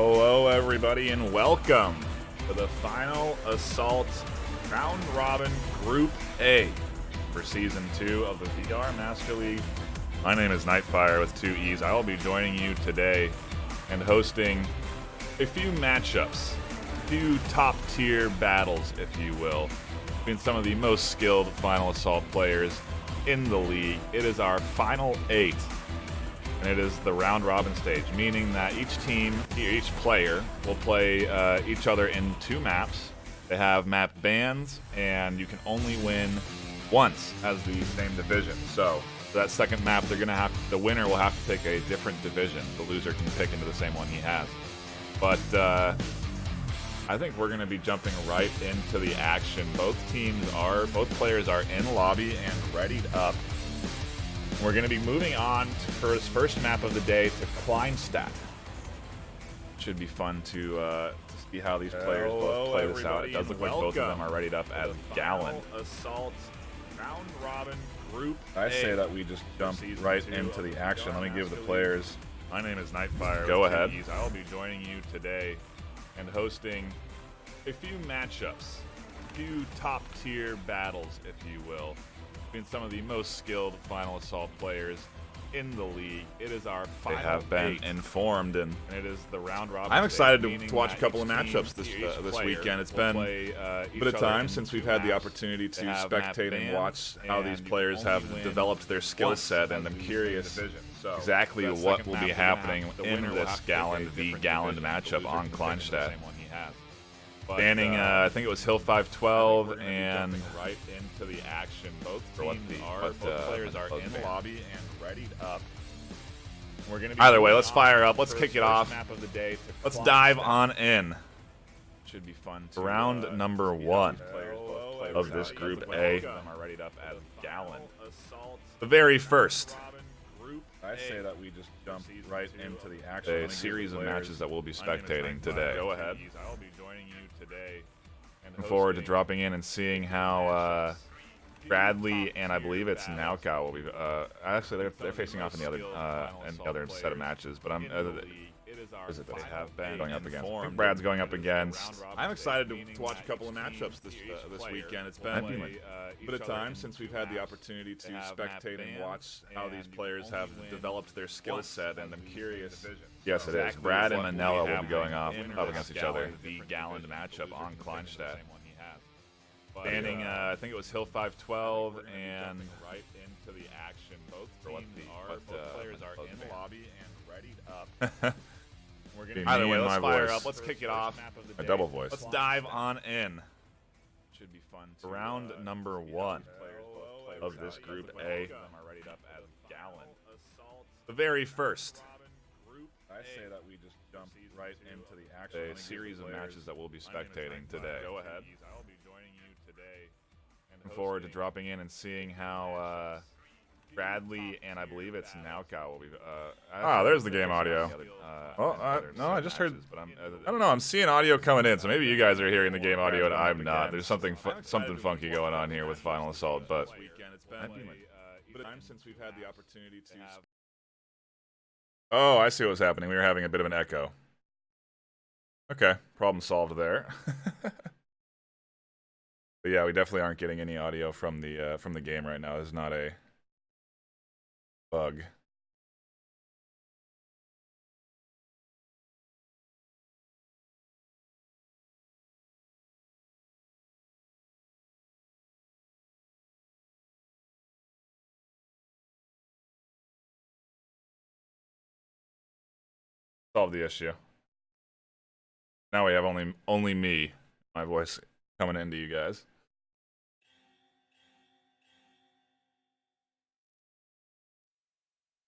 Hello, everybody, and welcome to the final Assault Round Robin Group A for Season 2 of the VR Master League. My name is NightFiree with 2 E's. I will be joining you today and hosting a few matchups, a few top-tier battles, if you will, between some of the most skilled Final Assault players in the league. It is our final 8. And it is the round robin stage, meaning that each team, each player, will play each other in 2 maps. They have map bans, and you can only win once as the same division. So for that second map, the winner will have to pick a different division. The loser can pick into the same one he has. But I think we're going to be jumping right into the action. Both players are in lobby and readied up. We're going to be moving on for his first map of the day to Kleinstadt. Should be fun to see how these players both play this out. It does look like both of them are readied up as Gallant. Assault Round Robin Group I say that we just jump right into the action. Let me give the players. My name is NightFiree. Go ahead. I will be joining you today and hosting a few matchups, a few top-tier battles, if you will, between some of the most skilled Final Assault players in the league. It is our final. They have been informed, and it is the round robin. I'm excited to watch a couple of matchups this weekend. It's been a bit of time since we've had the opportunity to spectate and watch how these players have developed their skill set, and I'm curious exactly what will be happening in this Galland v. Galland matchup on Kleinstadt. Banning, I think it was Hill 512, and right into the action. Both players are in the lobby and readied up. We're gonna be either way. Let's fire up. Let's kick it off. Let's dive on in. Should be fun. Round number 1 of this Group A. The very first. I say that we just jump right into the action. A series of matches that we'll be spectating today. Go ahead. I'll be joining you today. Looking forward to dropping in and seeing how Bradley and I believe it's Naukau will be. Actually, they're facing off in the other set of matches, but I'm. Is it that they have been going up against? I think Brad's going up against. I'm excited to watch a couple of matchups this weekend. It's been a bit of time since we've had the opportunity to spectate and watch how these players have developed their skill set, and I'm curious. Yes, it is. Brad and Manella will be going up against each other. The Galland matchup on Kleinstadt. Banning, I think it was Hill 512, and right into the action. Both players are in the lobby and readied up. Either way, let's fire up. Let's kick it off. A double voice. Let's dive on in. Should be fun. Round number 1 of this Group A. The very first. I say that we just jump right into the action. A series of matches that we'll be spectating today. Go ahead. I'll be joining you today. Looking forward to dropping in and seeing how Bradley and I believe it's Naukau will be. There's the game audio. No, I just heard. But I don't know. I'm seeing audio coming in, so maybe you guys are hearing the game audio and I'm not. There's something funky going on here with Final Assault, but. Since we've had the opportunity to. Oh, I see what's happening. We were having a bit of an echo. Okay, problem solved there. But yeah, we definitely aren't getting any audio from the game right now. There's not a bug. Solve the issue. Now we have only me, my voice coming into you guys.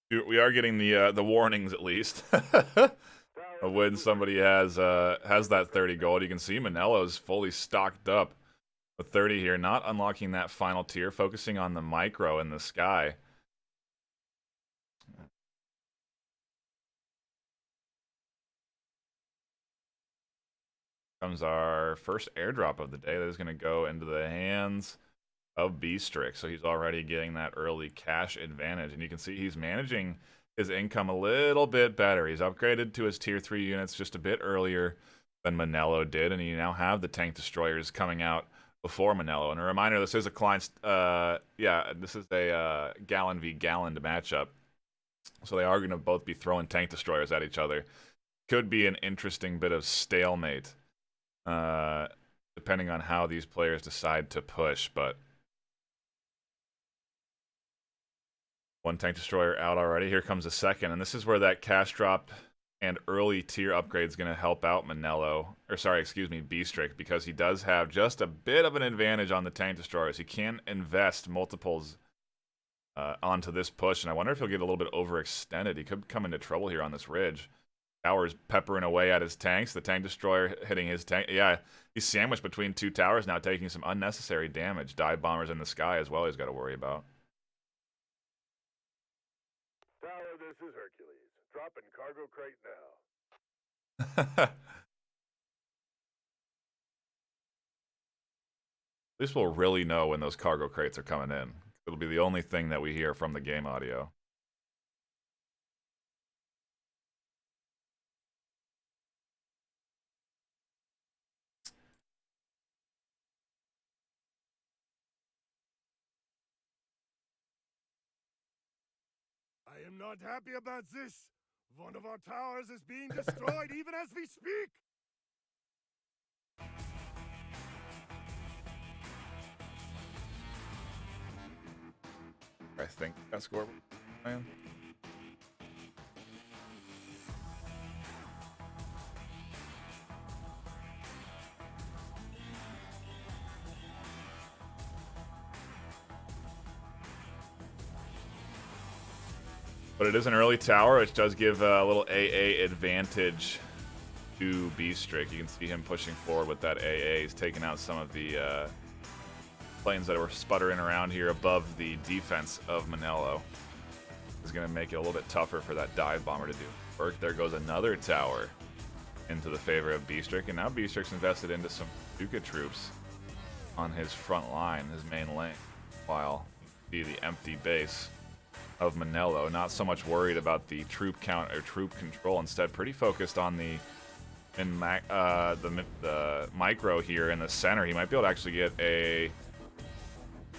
We are getting the warnings at least of when somebody has that 30 gold. You can see Manella's fully stocked up with 30 here, not unlocking that final tier, focusing on the micro in the sky. Comes our first airdrop of the day that is going to go into the hands of B-Strick. So he's already getting that early cash advantage. And you can see he's managing his income a little bit better. He's upgraded to his tier 3 units just a bit earlier than Manello did, and you now have the tank destroyers coming out before Manello. And a reminder, this is a client, this is a gallon v gallon matchup. So they are going to both be throwing tank destroyers at each other. Could be an interesting bit of stalemate, depending on how these players decide to push, but one tank destroyer out already. Here comes a second, and this is where that cash drop and early tier upgrade is going to help out Manello, or sorry, excuse me, Beastrick, because he does have just a bit of an advantage on the tank destroyers. He can invest multiples onto this push, and I wonder if he'll get a little bit overextended. He could come into trouble here on this ridge. Towers peppering away at his tanks. The tank destroyer hitting his tank. Yeah, he's sandwiched between two towers now, taking some unnecessary damage. Dive bombers in the sky as well he's got to worry about. Tower, this is Hercules. Dropping cargo crate now. At least we'll really know when those cargo crates are coming in. It'll be the only thing that we hear from the game audio. I am not happy about this. One of our towers is being destroyed even as we speak. I think that's score. Man. But it is an early tower, which does give a little AA advantage to Beastrick. You can see him pushing forward with that AA. He's taking out some of the planes that were sputtering around here above the defense of Manello. Is going to make it a little bit tougher for that dive bomber to do work. There goes another tower into the favor of Beastrick, and now Beastrick's invested into some Duca troops on his front line, his main lane, while you see the empty base of Manello. Not so much worried about the troop count or troop control, instead pretty focused on the micro here in the center. He might be able to actually get a...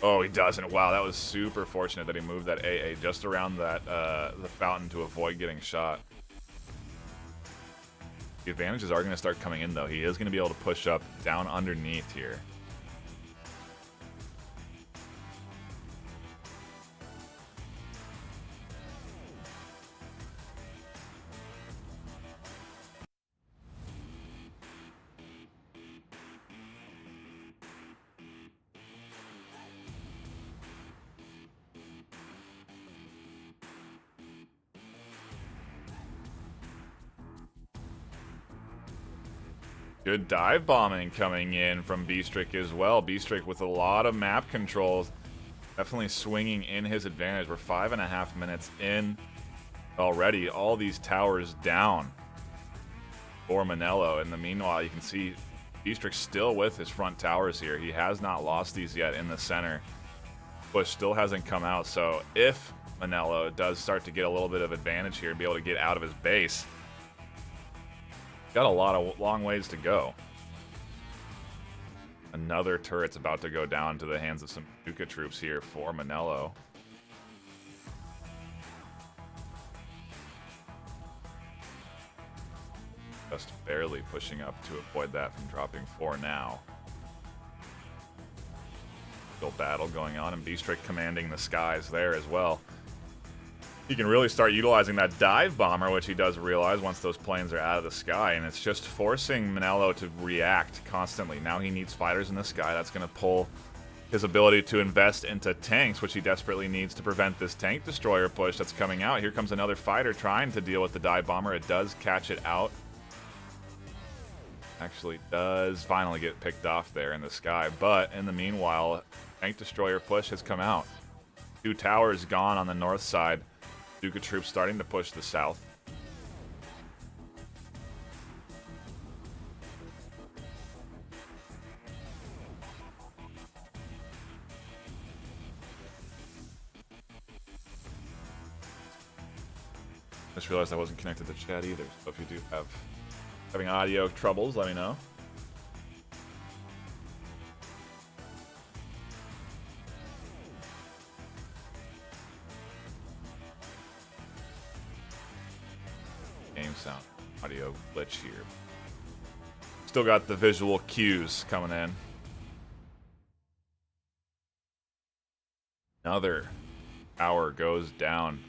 Oh, he doesn't. Wow, that was super fortunate that he moved that AA just around that the fountain to avoid getting shot. The advantages are going to start coming in, though. He is going to be able to push up down underneath here. Good dive bombing coming in from Beastrick as well. Beastrick with a lot of map controls. Definitely swinging in his advantage. We're 5.5 minutes in already. All these towers down for Manello. In the meanwhile, you can see Beastrick still with his front towers here. He has not lost these yet in the center. Push still hasn't come out. So if Manello does start to get a little bit of advantage here and be able to get out of his base, got a lot of long ways to go. Another turret's about to go down to the hands of some Duca troops here for Manello. Just barely pushing up to avoid that from dropping 4 now. Still battle going on, and Beastrick commanding the skies there as well. He can really start utilizing that dive bomber, which he does realize once those planes are out of the sky, and it's just forcing Manello to react constantly. Now he needs fighters in the sky. That's going to pull his ability to invest into tanks, which he desperately needs to prevent this tank destroyer push that's coming out. Here comes another fighter trying to deal with the dive bomber. It does catch it out. Actually does finally get picked off there in the sky, but in the meanwhile, tank destroyer push has come out. 2 towers gone on the north side. Duca troops starting to push the south. Just realized I wasn't connected to chat either. So if you do have having audio troubles, let me know. Game sound, audio glitch here. Still got the visual cues coming in. Another tower goes down.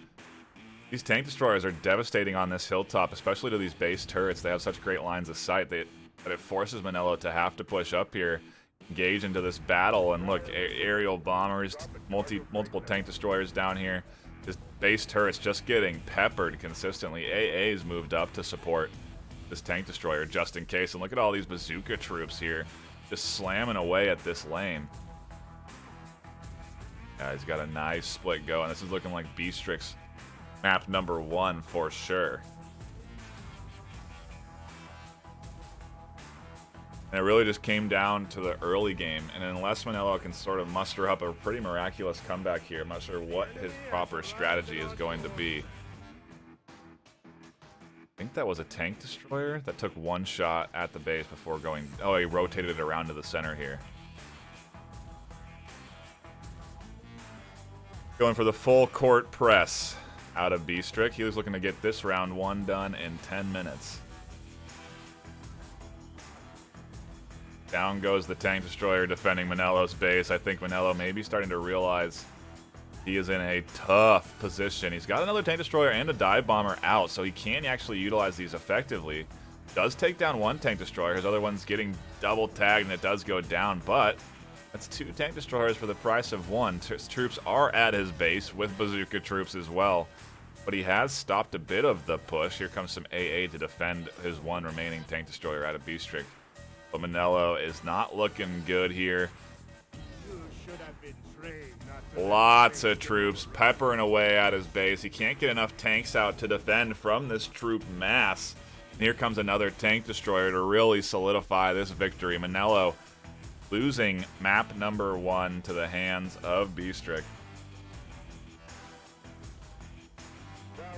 These tank destroyers are devastating on this hilltop, especially to these base turrets. They have such great lines of sight that it forces Manello to have to push up here, engage into this battle, and look, aerial bombers, multiple tank destroyers down here. This base turret's just getting peppered consistently. AA's moved up to support this tank destroyer just in case, and look at all these bazooka troops here, just slamming away at this lane. Yeah, he's got a nice split going. This is looking like Bstrix's map number 1 for sure. And it really just came down to the early game, and unless Manello can sort of muster up a pretty miraculous comeback here, I'm not sure what his proper strategy is going to be. I think that was a tank destroyer that took one shot at the base before going... Oh, he rotated it around to the center here. Going for the full court press out of Bstrix. He was looking to get this round 1 done in 10 minutes. Down goes the tank destroyer defending Manello's base. I think Manello may be starting to realize he is in a tough position. He's got another tank destroyer and a dive bomber out, so he can actually utilize these effectively. Does take down one tank destroyer. His other one's getting double tagged, and it does go down, but that's 2 tank destroyers for the price of 1. His troops are at his base with bazooka troops as well, but he has stopped a bit of the push. Here comes some AA to defend his 1 remaining tank destroyer out of Bstrix. But Manello is not looking good here. You should have been trained not to Lots of troops peppering away at his base. He can't get enough tanks out to defend from this troop mass. And here comes another tank destroyer to really solidify this victory. Manello losing map number 1 to the hands of Bstrix.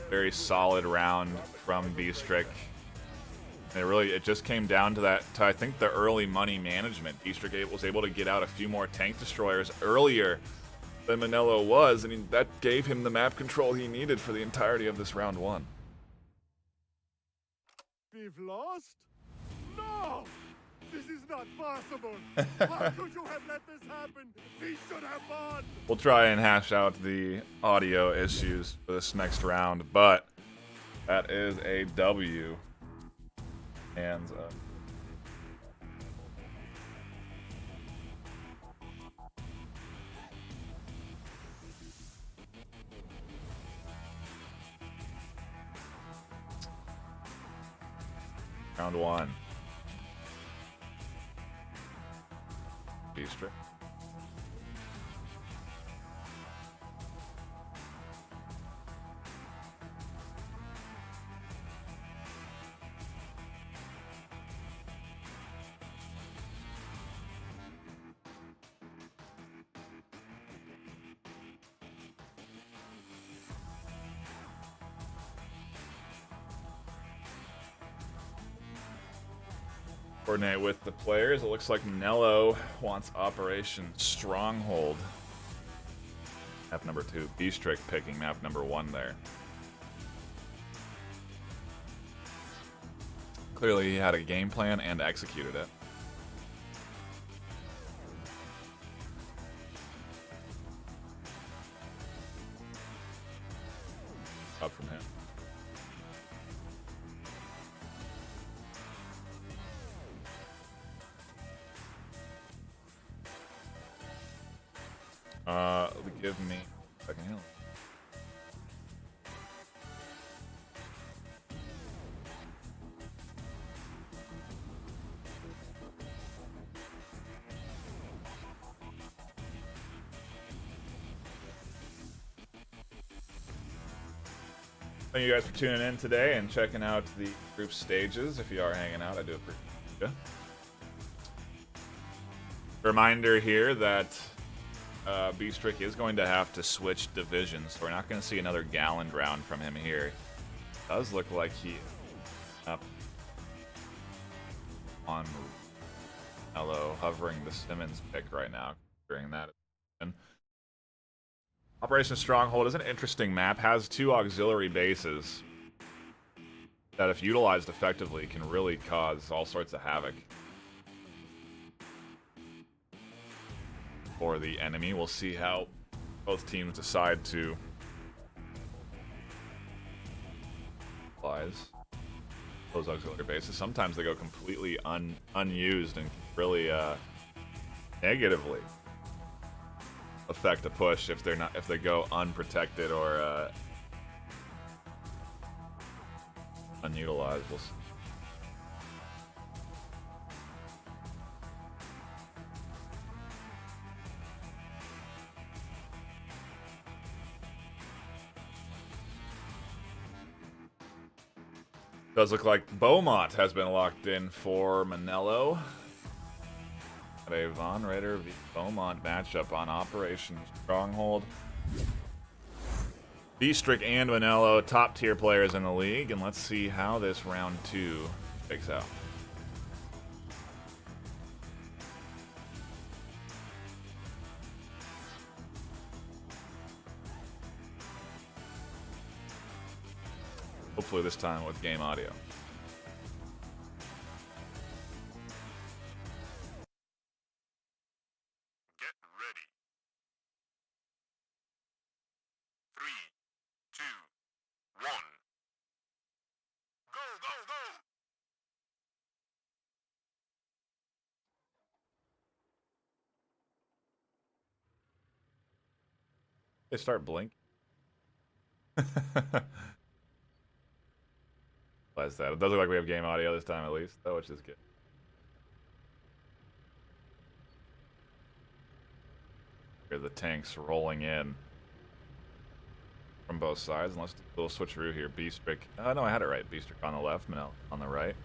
Very solid round from Bstrix. And it just came down to that, I think, the early money management. Bstrix was able to get out a few more tank destroyers earlier than Manello was, and that gave him the map control he needed for the entirety of this round 1. We've lost? No! This is not possible! How could you have let this happen? We should have won! We'll try and hash out the audio issues for this next round, but that is a W. Hands up. Round 1. Bstrix. Coordinate with the players. It looks like Manello wants Operation Stronghold. Map number 2. Bstrix picking map number 1 there. Clearly he had a game plan and executed it. Up from him. Give me a second here. Thank you guys for tuning in today and checking out the group stages. If you are hanging out, I do appreciate it. Reminder here that Bstrix is going to have to switch divisions. So we're not going to see another Gallant round from him here. Does look like he up on Mello, hovering the Simmons pick right now during that. Operation Stronghold is an interesting map, has 2 auxiliary bases that if utilized effectively can really cause all sorts of havoc for the enemy. We'll see how both teams decide to utilize those auxiliary bases. Sometimes they go completely unused and really negatively affect the push if they go unprotected or unutilized. We'll see. Does look like Beaumont has been locked in for Manello. A Von Ritter v Beaumont matchup on Operation Stronghold. Bstrick and Manello, top tier players in the league, and let's see how this round 2 takes out. Hopefully this time with game audio. Get ready. 3, 2, 1. Go, go, go! They start blinking. Why's that? It does look like we have game audio this time at least, though, which is good. Here the tanks rolling in from both sides. And let's do a little switcheroo here. Bstrick. No, I had it right. Bstrick on the left, Manel on the right.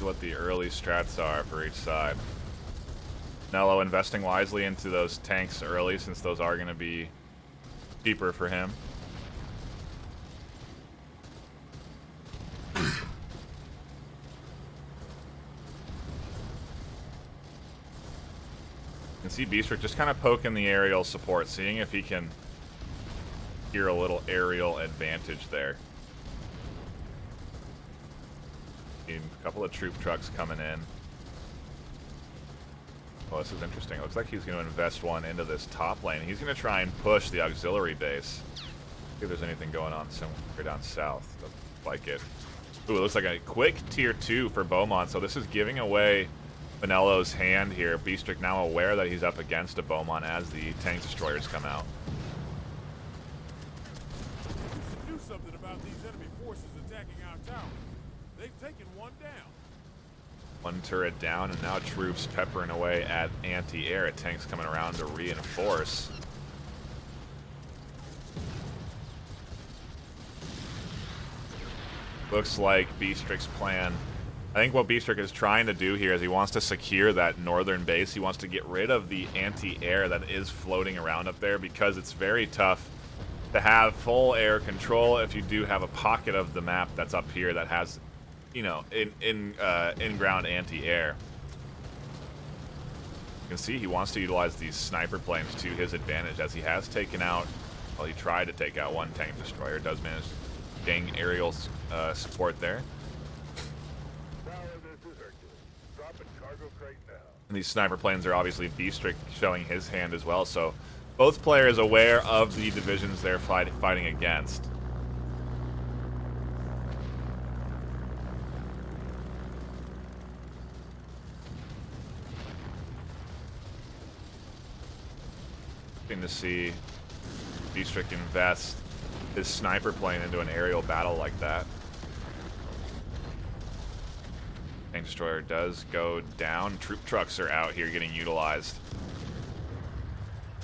What the early strats are for each side. Nello investing wisely into those tanks early, since those are going to be cheaper for him. You can see Bstrick just kind of poking the aerial support, seeing if he can hear a little aerial advantage there. A couple of troop trucks coming in. Well, this is interesting. It looks like he's going to invest one into this top lane. He's going to try and push the auxiliary base. See if there's anything going on somewhere down south. Doesn't look like it. Ooh, it looks like a quick tier 2 for Beaumont. So this is giving away Manello's hand here. Bstrick now aware that he's up against a Beaumont as the tank destroyers come out. We should do something about these enemy forces attacking our towers. They've taken one down. One turret down, and now troops peppering away at anti-air. Tanks coming around to reinforce. Looks like Bstrick's plan. I think what Bstrick is trying to do here is he wants to secure that northern base. He wants to get rid of the anti-air that is floating around up there, because it's very tough to have full air control if you do have a pocket of the map that's up here that has, you know, in-ground anti-air. You can see he wants to utilize these sniper planes to his advantage, as he has taken out, well, he tried to take out one tank destroyer, does manage to gain aerial support there. And these sniper planes are obviously Bstrick showing his hand as well, so both players aware of the divisions they're fighting against. To see Bstrick invest his sniper plane into an aerial battle like that. Tank destroyer does go down. Troop trucks are out here getting utilized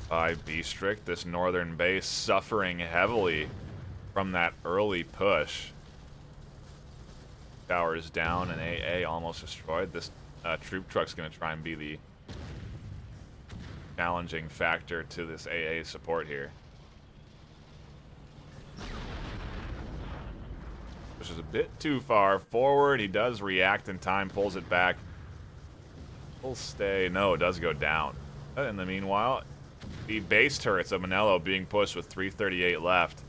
by Bstrick. This northern base suffering heavily from that early push. towers down and AA almost destroyed. This troop truck's going to try and be the challenging factor to this AA support here. Which is a bit too far forward. He does react in time, pulls it back. Will stay. No, it does go down. In the meanwhile, the base turrets of Manello being pushed with 338 left.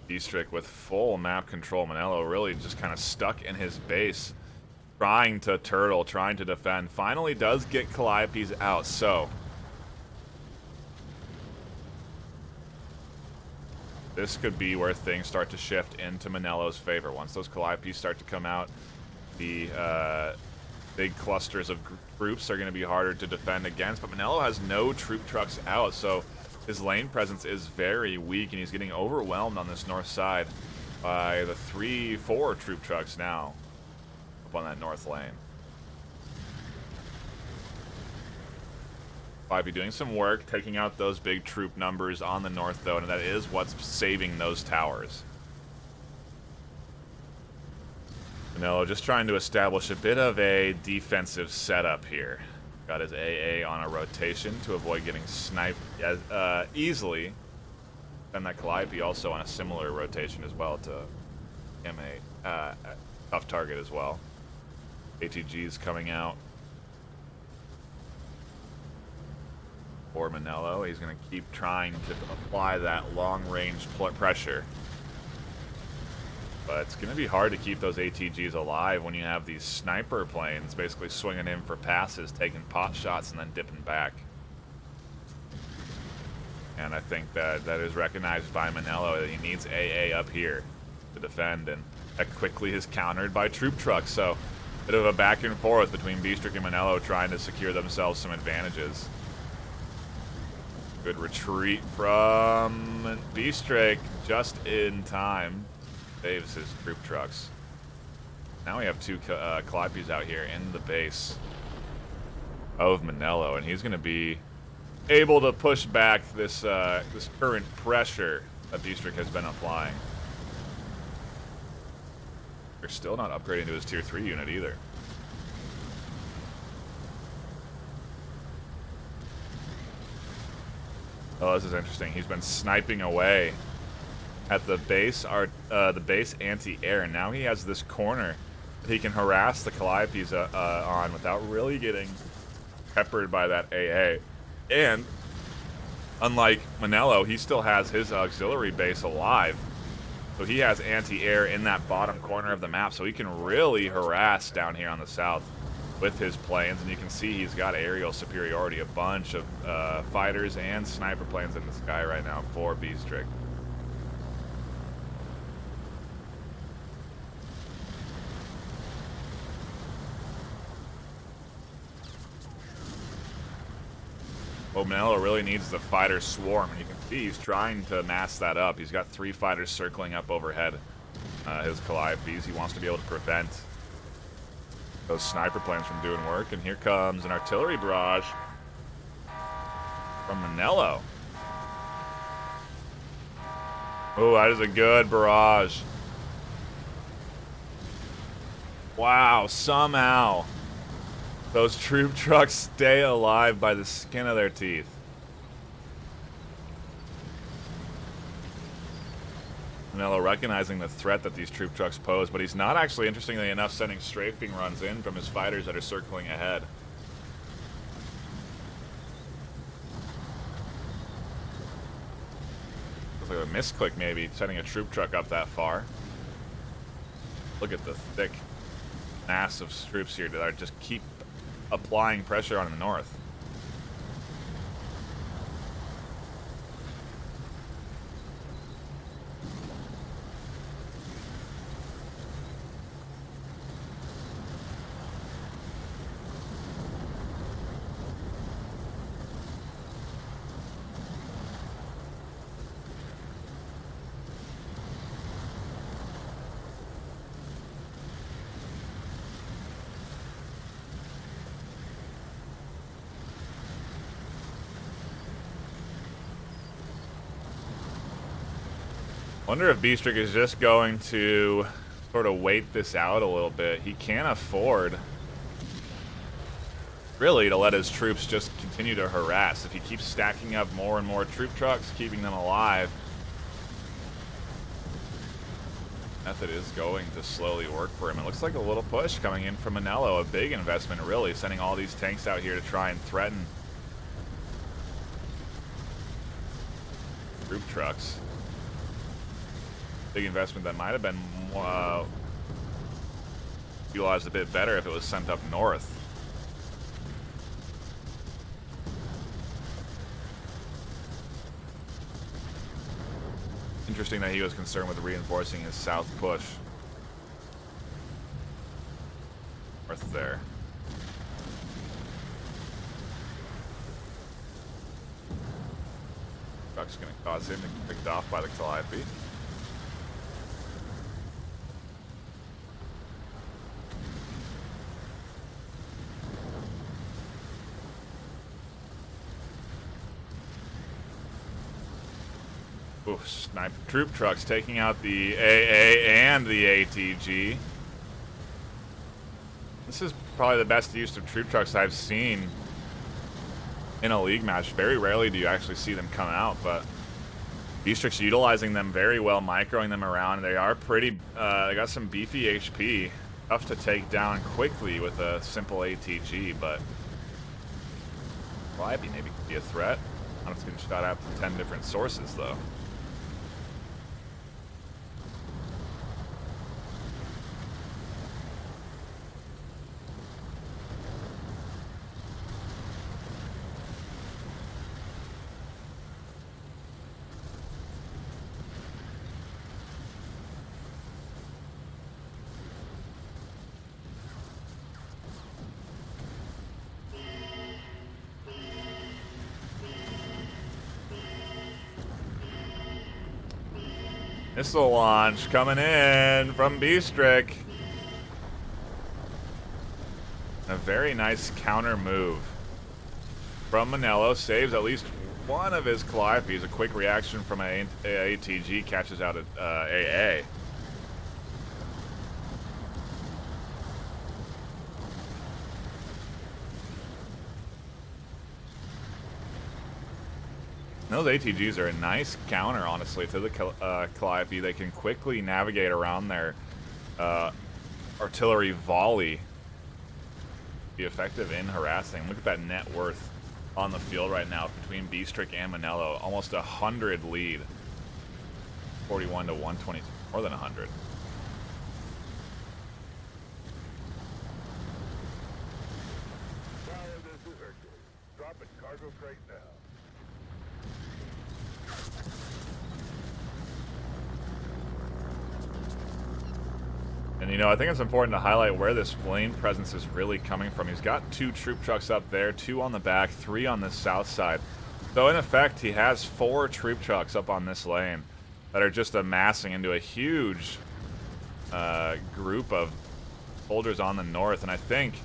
Beastrick with full map control. Manello really just kind of stuck in his base, trying to turtle, trying to defend. Finally does get Calliopes out, so this could be where things start to shift into Manello's favor. Once those Calliopes start to come out, the big clusters of groups are going to be harder to defend against, but Manello has no troop trucks out, so his lane presence is very weak, and he's getting overwhelmed on this north side by the 3-4 troop trucks now up on that north lane. Be doing some work, taking out those big troop numbers on the north, though, and that is what's saving those towers. Manello just trying to establish a bit of a defensive setup here. Got his AA on a rotation to avoid getting sniped easily. And that Calliope also on a similar rotation as well to him, a tough target as well. ATG's coming out for Manello. He's going to keep trying to apply that long-range pressure. But it's going to be hard to keep those ATGs alive when you have these sniper planes basically swinging in for passes, taking pot shots, and then dipping back. And I think that is recognized by Manello that he needs AA up here to defend, and that quickly is countered by troop trucks. So, bit of a back and forth between Beastrick and Manello trying to secure themselves some advantages. Good retreat from Beastrick just in time. Saves his troop trucks. Now we have two Calliopes out here in the base of Manello, and he's going to be able to push back this this current pressure that Beastrick has been applying. They're still not upgrading to his tier 3 unit either. Oh, this is interesting. He's been sniping away at the base anti-air, and now he has this corner that he can harass the Calliopes on without really getting peppered by that AA. And unlike Manello, he still has his auxiliary base alive, so he has anti-air in that bottom corner of the map, so he can really harass down here on the south with his planes. And you can see he's got aerial superiority, a bunch of fighters and sniper planes in the sky right now for Beastrick. Well, Manello really needs the fighter swarm, and you can see he's trying to mass that up. He's got 3 fighters circling up overhead his Calliopes. He wants to be able to prevent those sniper planes from doing work, and here comes an artillery barrage from Manello. Oh, that is a good barrage. Wow, somehow those troop trucks stay alive by the skin of their teeth. Manello recognizing the threat that these troop trucks pose, but he's not actually, interestingly enough, sending strafing runs in from his fighters that are circling ahead. Looks like a misclick maybe, sending a troop truck up that far. Look at the thick mass of troops here that are just keep applying pressure on the north. Wonder if Beastrick is just going to sort of wait this out a little bit. He can't afford, really, to let his troops just continue to harass. If he keeps stacking up more and more troop trucks, keeping them alive, method is going to slowly work for him. It looks like a little push coming in from Manello, a big investment, really, sending all these tanks out here to try and threaten troop trucks. Big investment that might have been utilized a bit better if it was sent up north. Interesting that he was concerned with reinforcing his south push. North there. Truck's going to cause him to get picked off by the Calliope. Oof, sniper troop trucks taking out the AA and the ATG. This is probably the best use of troop trucks I've seen in a league match. Very rarely do you actually see them come out, but Beastrick's utilizing them very well, microing them around. They are pretty, they got some beefy HP. Tough to take down quickly with a simple ATG, but Calliope maybe could be a threat. I don't know if it's getting shot out from 10 different sources, though. Missile launch coming in from Beastrick. A very nice counter move from Manello. Saves at least one of his Calliopes. A quick reaction from an ATG catches out at AA. Those ATGs are a nice counter, honestly, to the Calliope. They can quickly navigate around their artillery volley. Be effective in harassing. Look at that net worth on the field right now between Beastrick and Manello. Almost 100 lead. 41 to 122. More than 100. This is Hercules. Dropping cargo crate now. And, you know, I think it's important to highlight where this lane presence is really coming from. He's got 2 troop trucks up there, 2 on the back, 3 on the south side. So, in effect, he has 4 troop trucks up on this lane that are just amassing into a huge group of soldiers on the north. And I think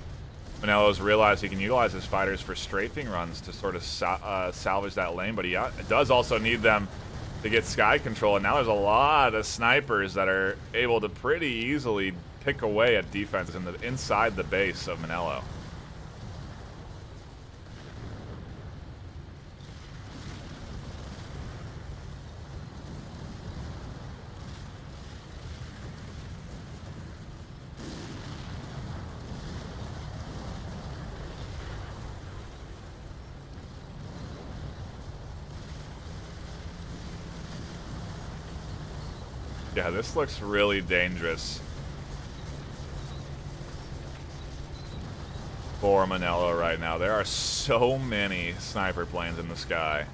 Manello's realized he can utilize his fighters for strafing runs to sort of salvage that lane. But he does also need them to get sky control, and now there's a lot of snipers that are able to pretty easily pick away at defenses inside the base of Manello. Yeah, this looks really dangerous for Manello right now. There are so many sniper planes in the sky.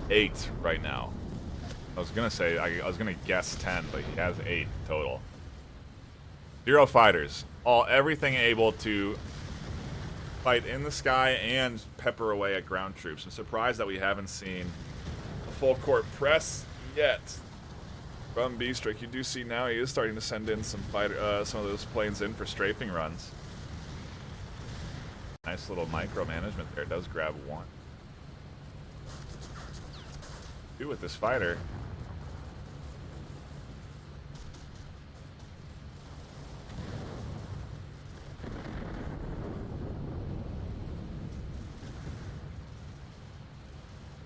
Eight right now. I was gonna say, I was gonna guess 10, but he has 8 total. 0 fighters. Everything able to fight in the sky and pepper away at ground troops. I'm surprised that we haven't seen a full court press yet from Beastrick. You do see now he is starting to send in some of those planes in for strafing runs. Nice little micromanagement there. Does grab one. Two with this fighter.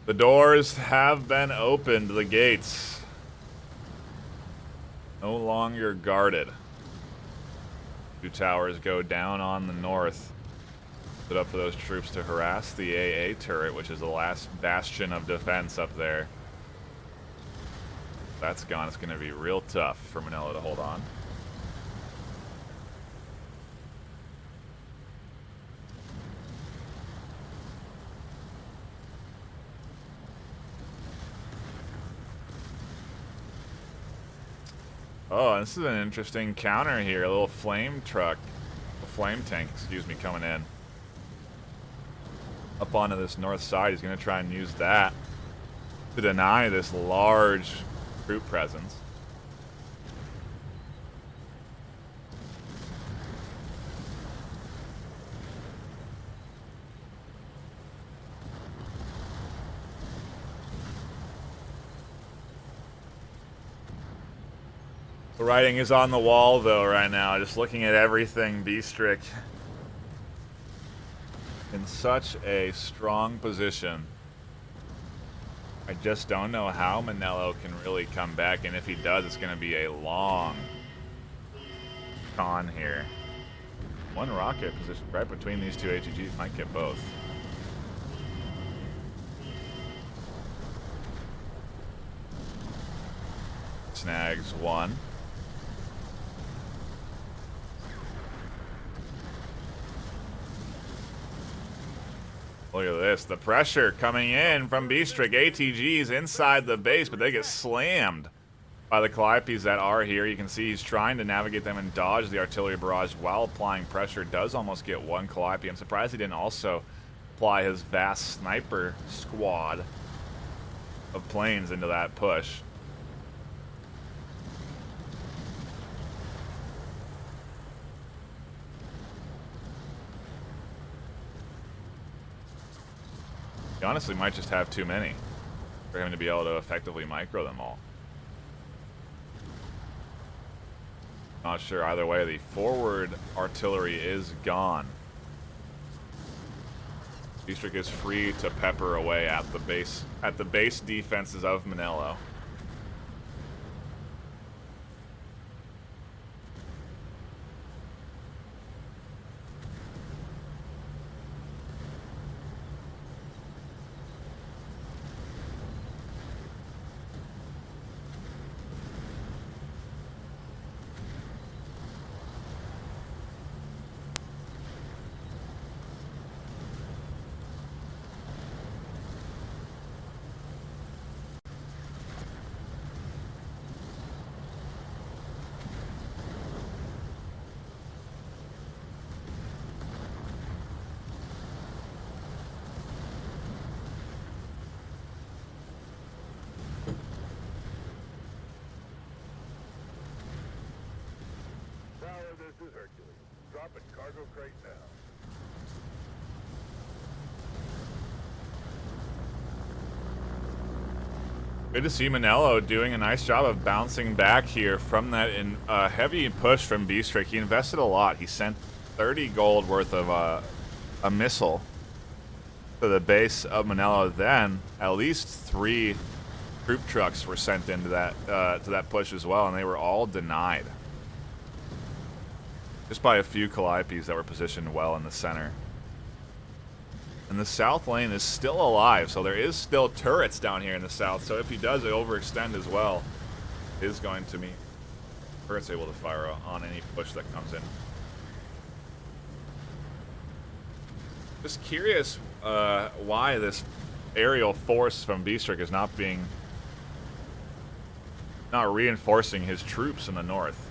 The doors have been opened, the gates. No longer guarded. Two towers go down on the north. Put up for those troops to harass the AA turret, which is the last bastion of defense up there. That's gone. It's going to be real tough for Manila to hold on. Oh, this is an interesting counter here. A little flame truck, a flame tank, excuse me, coming in. Up onto this north side. He's going to try and use that to deny this large troop presence. The writing is on the wall, though, right now. Just looking at everything, Bistrik in such a strong position. I just don't know how Manello can really come back, and if he does, it's going to be a long con here. One rocket positioned right between these two ATGs. Might get both. Snags one. Look at this. The pressure coming in from Bistrik. ATGs inside the base, but they get slammed by the Calliopes that are here. You can see he's trying to navigate them and dodge the artillery barrage while applying pressure. Does almost get one Calliope. I'm surprised he didn't also apply his vast sniper squad of planes into that push. He honestly might just have too many for him to be able to effectively micro them all. Not sure either way. The forward artillery is gone. Bistrik is free to pepper away at the base defenses of Manello. This is Hercules. Dropping cargo crate now. Good to see Manello doing a nice job of bouncing back here from that heavy push from Bistrik. He invested a lot. He sent 30 gold worth of a missile to the base of Manello. Then at least 3 troop trucks were sent into that to that push as well, and they were all denied. Just by a few Calliopes that were positioned well in the center. And the south lane is still alive, so there is still turrets down here in the south. So if he does overextend as well, is going to mean turrets able to fire on any push that comes in. Just curious why this aerial force from Bistrik is not reinforcing his troops in the north.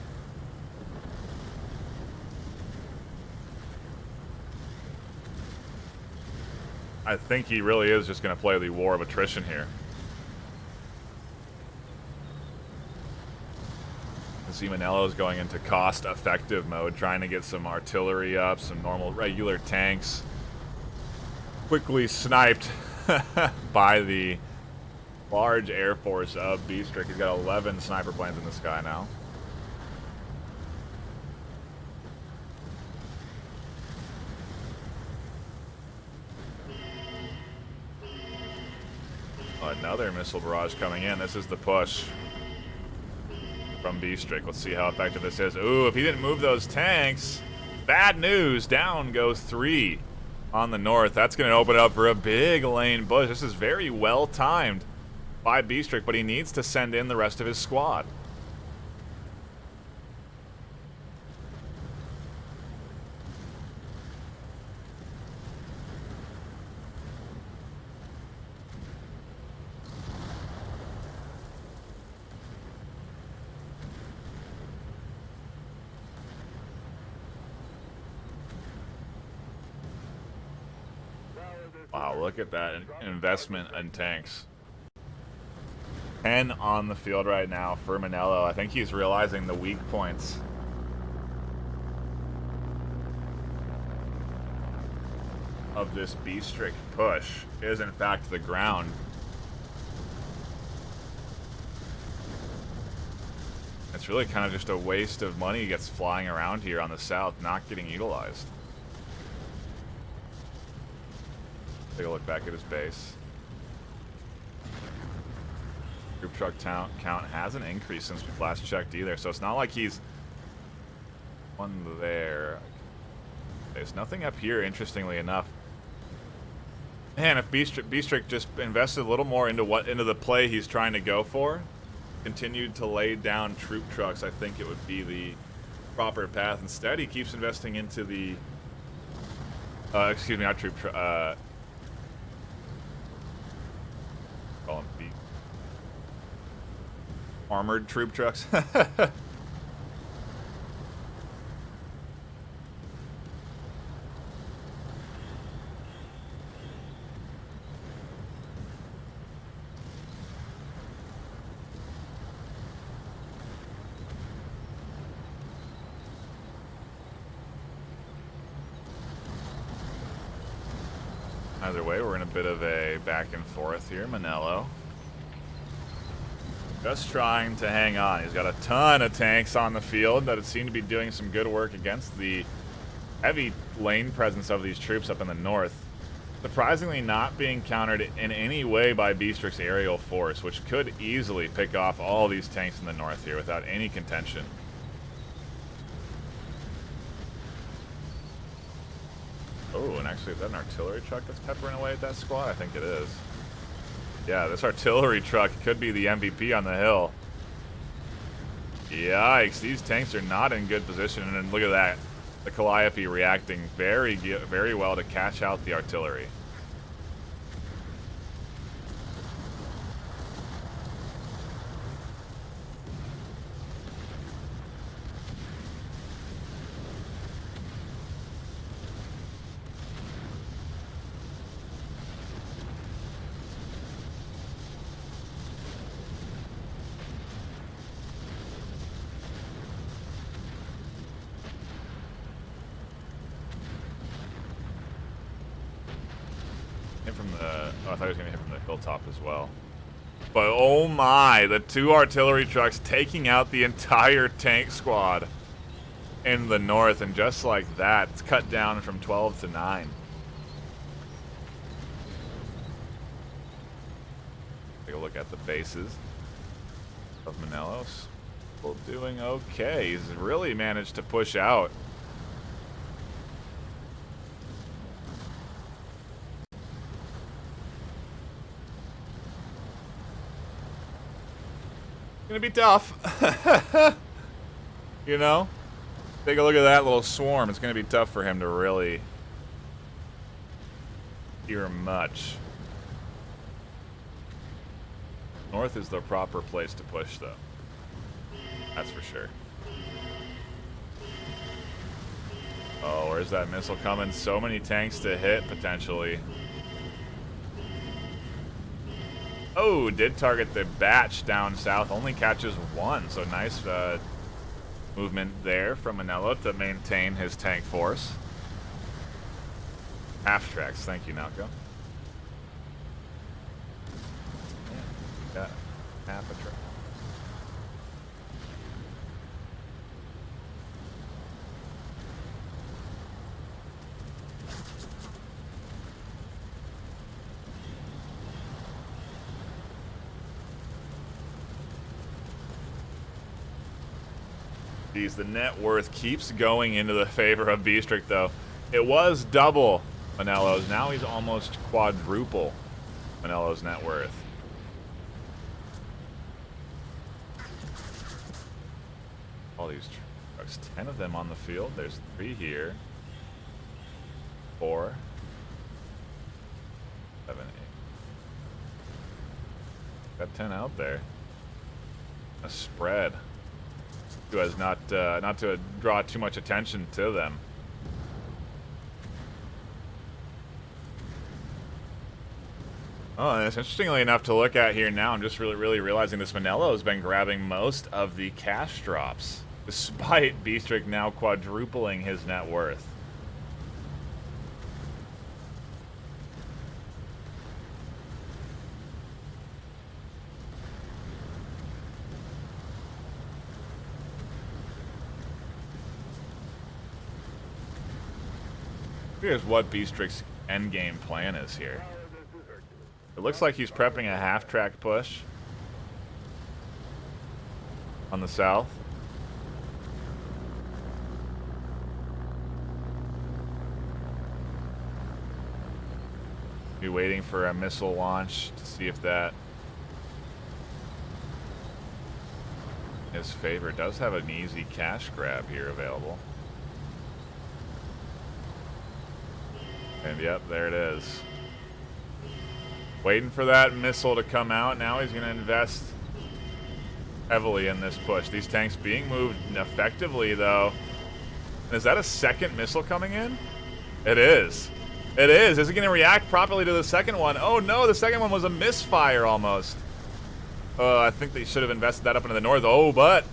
I think he really is just going to play the war of attrition here. Manello is going into cost-effective mode, trying to get some artillery up, some normal, regular tanks, quickly sniped by the large air force of Beastrick. He's got 11 sniper planes in the sky now. Another missile barrage coming in. This is the push from Beastrick. Let's see how effective this is. Ooh, if he didn't move those tanks, bad news. Down goes 3 on the north. That's going to open up for a big lane push. This is very well timed by Beastrick, but he needs to send in the rest of his squad. Wow, look at that investment in tanks. 10 on the field right now for Manello. I think he's realizing the weak points of this Beastrick push is in fact the ground. It's really kind of just a waste of money. He gets flying around here on the south, not getting utilized. Take a look back at his base. Group truck count hasn't increased since we last checked either, so it's not like he's one there. There's nothing up here, interestingly enough. Man, if Beastrick just invested a little more into the play he's trying to go for, continued to lay down troop trucks, I think it would be the proper path. Instead, he keeps investing into the excuse me, not troop truck. Call them armored troop trucks. Either way, we're in a bit of a back and forth here. Manello just trying to hang on. He's got a ton of tanks on the field that seem to be doing some good work against the heavy lane presence of these troops up in the north. Surprisingly not being countered in any way by Beastrick's aerial force, which could easily pick off all these tanks in the north here without any contention. Oh, and actually, is that an artillery truck that's peppering away at that squad? I think it is. Yeah, this artillery truck could be the MVP on the hill. Yikes, these tanks are not in good position, and look at that. The Calliope reacting very well to catch out the artillery. From the, oh, I thought he was going to hit from the hilltop as well. But oh my, the 2 artillery trucks taking out the entire tank squad in the north, and just like that, it's cut down from 12 to 9. Take a look at the bases of Manellos. Still doing okay. He's really managed to push out. Gonna be tough. You know? Take a look at that little swarm. It's gonna be tough for him to really hear much. North is the proper place to push, though. That's for sure. Oh, where's that missile coming? So many tanks to hit, potentially. Oh, did target the batch down south. Only catches 1, so nice movement there from Manello to maintain his tank force. Half tracks. Thank you, Nalco. Got half a track. Geez, the net worth keeps going into the favor of Beastrick, though. It was double Manello's. Now he's almost quadruple Manello's net worth. All these trucks, 10 of them on the field. There's 3 here. 4. 7, 8. Got 10 out there. A spread. So as not to draw too much attention to them. Oh, and it's interestingly enough to look at here now. I'm just really realizing this Manello has been grabbing most of the cash drops, despite Beastrick now quadrupling his net worth. Here's what Beastrick's endgame plan is here. It looks like he's prepping a half-track push on the south. Be waiting for a missile launch to see if that his favor. Does have an easy cash grab here available. And yep, there it is. Waiting for that missile to come out. Now he's going to invest heavily in this push. These tanks being moved effectively, though. Is that a second missile coming in? It is. It is. Is it going to react properly to the second one? Oh, no, the second one was a misfire almost. I think they should have invested that up into the north. Oh, but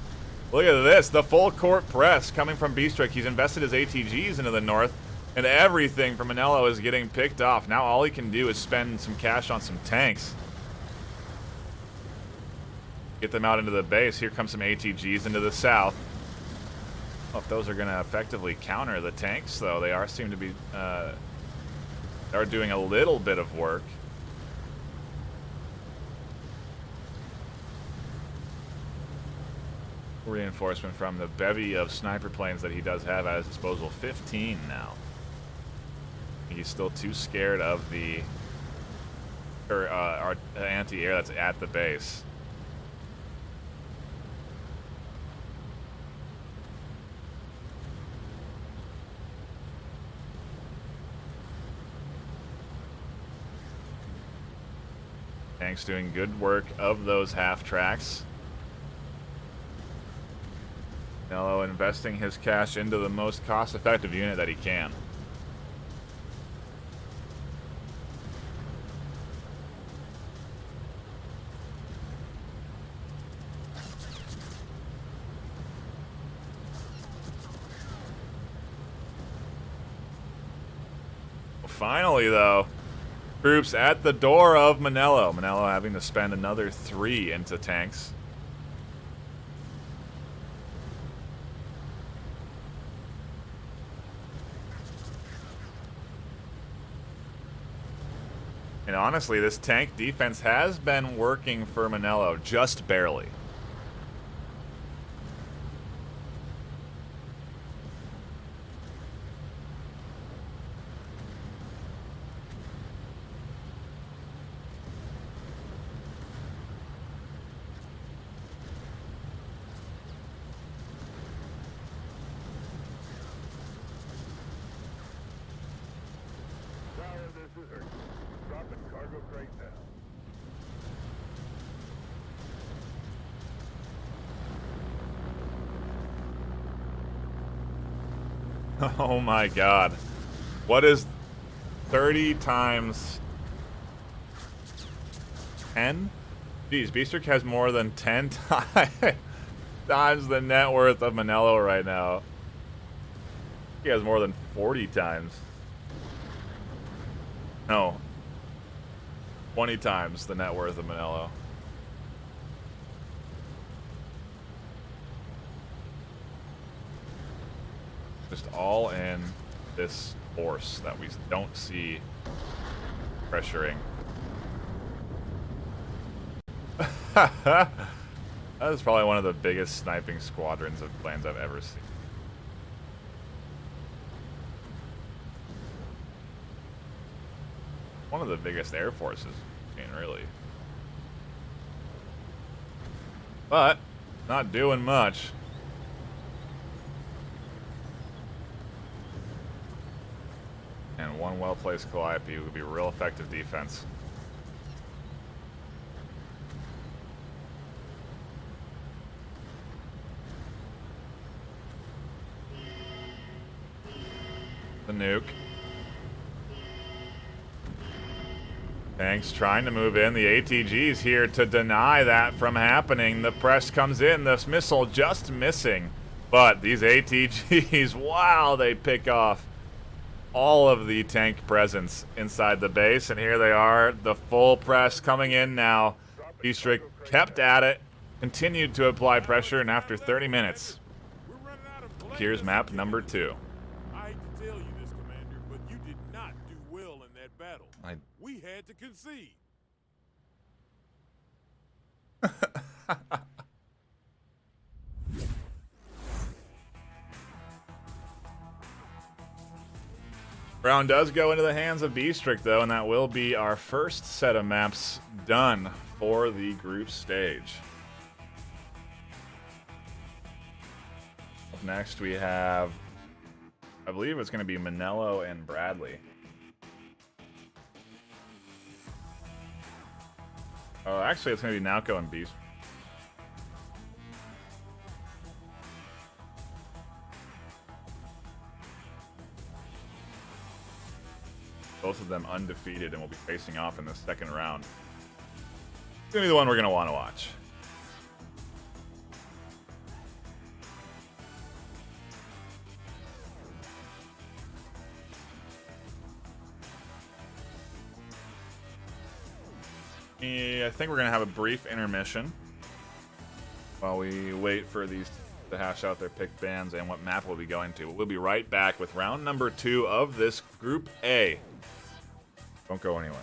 look at this. The full court press coming from Beastrick. He's invested his ATGs into the north. And everything from Manello is getting picked off. Now all he can do is spend some cash on some tanks. Get them out into the base. Here comes some ATGs into the south. I don't know if those are going to effectively counter the tanks, though. They are seem to be they are doing a little bit of work. Reinforcement from the bevy of sniper planes that he does have at his disposal. 15 now. He's still too scared of the anti-air that's at the base. Tanks doing good work of those half tracks. Manello investing his cash into the most cost-effective unit that he can. Finally, though, troops at the door of Manello. Manello having to spend another 3 into tanks. And honestly, this tank defense has been working for Manello, just barely. Oh my god. What is 30 times 10? Jeez, Beastrick has more than 10 times the net worth of Manello right now. He has more than 40 times. No. 20 times the net worth of Manello. Just all in this force that we don't see pressuring. That is probably one of the biggest sniping squadrons of planes I've ever seen. One of the biggest air forces, I mean, really. But, not doing much. And one well-placed Calliope would be real effective defense. The nuke. Tanks trying to move in. The ATG's here to deny that from happening. The press comes in. This missile just missing. But these ATGs, wow, they pick off all of the tank presence inside the base. And here they are, the full press coming in now. Bistrik kept at it, continued to apply pressure, and after 30 minutes, here's map number 2. I hate to tell you this, Commander, but you did not do well in that battle. We had to concede. Round does go into the hands of Bistrik, though, and that will be our first set of maps done for the group stage. Up next, we have, I believe it's going to be Manello and Bradley. Oh, actually, it's going to be Nauko and Bistrik. Both of them undefeated and will be facing off in the second round. It's going to be the one we're going to want to watch. I think we're going to have a brief intermission while we wait for these to hash out their pick bands and what map we'll be going to. We'll be right back with round number 2 of this Group A. Don't go anywhere.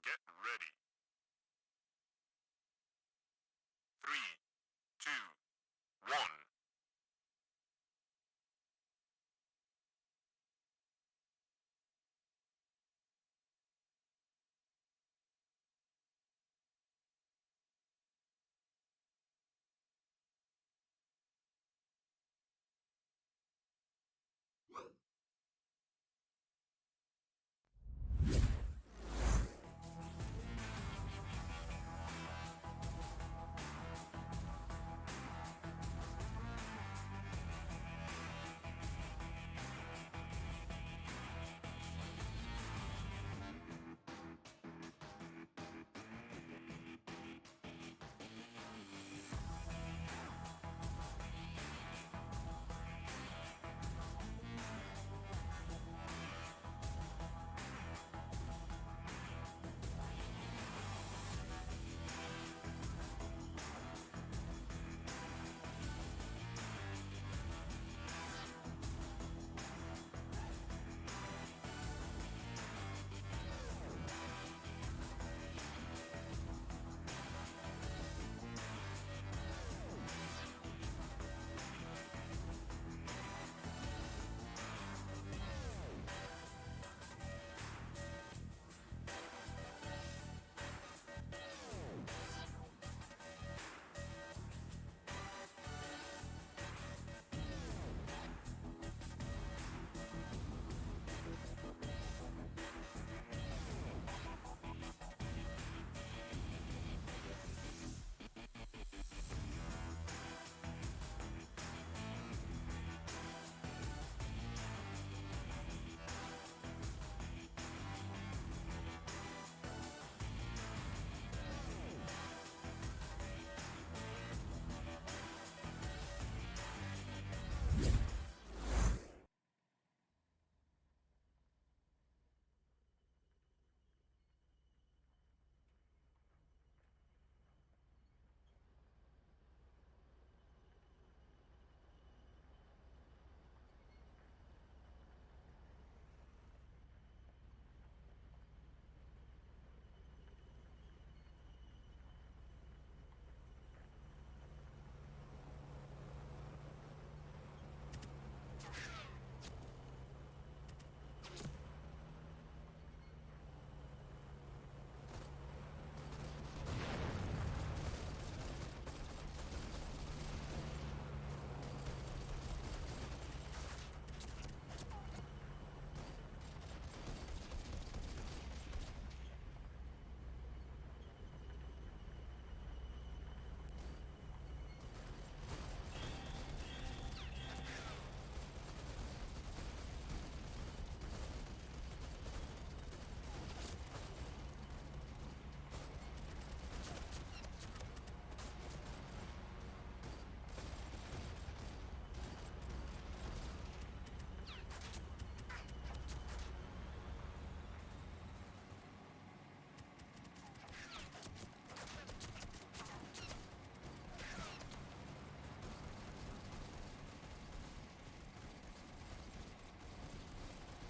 Get ready. 3, 2, 1.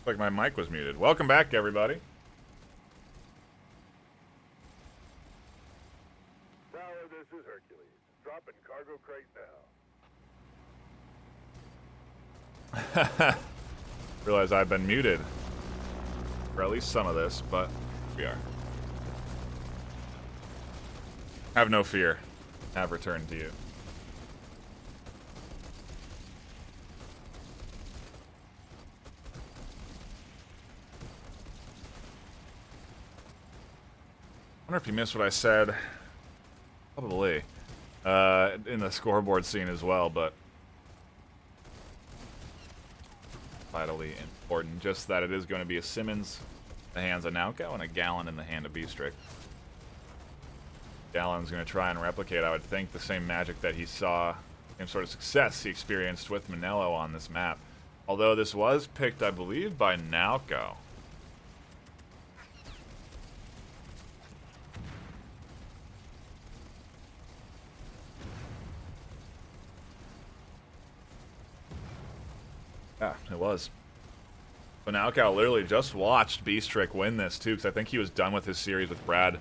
Like my mic was muted. Welcome back, everybody. Tower, this is Hercules. Dropping cargo crate now. Realize I've been muted for at least some of this, but we are. Have no fear. Have returned to you. I wonder if you missed what I said. Probably. In the scoreboard scene as well, but vitally important. Just that it is going to be a Simmons in the hands of Nauko and a Gallon in the hand of Beastrick. Gallon's going to try and replicate, I would think, the same magic that he saw, same sort of success he experienced with Manello on this map. Although this was picked, I believe, by Nauko. Yeah, it was. So now Cal literally just watched Beastrick win this too, because I think he was done with his series with Brad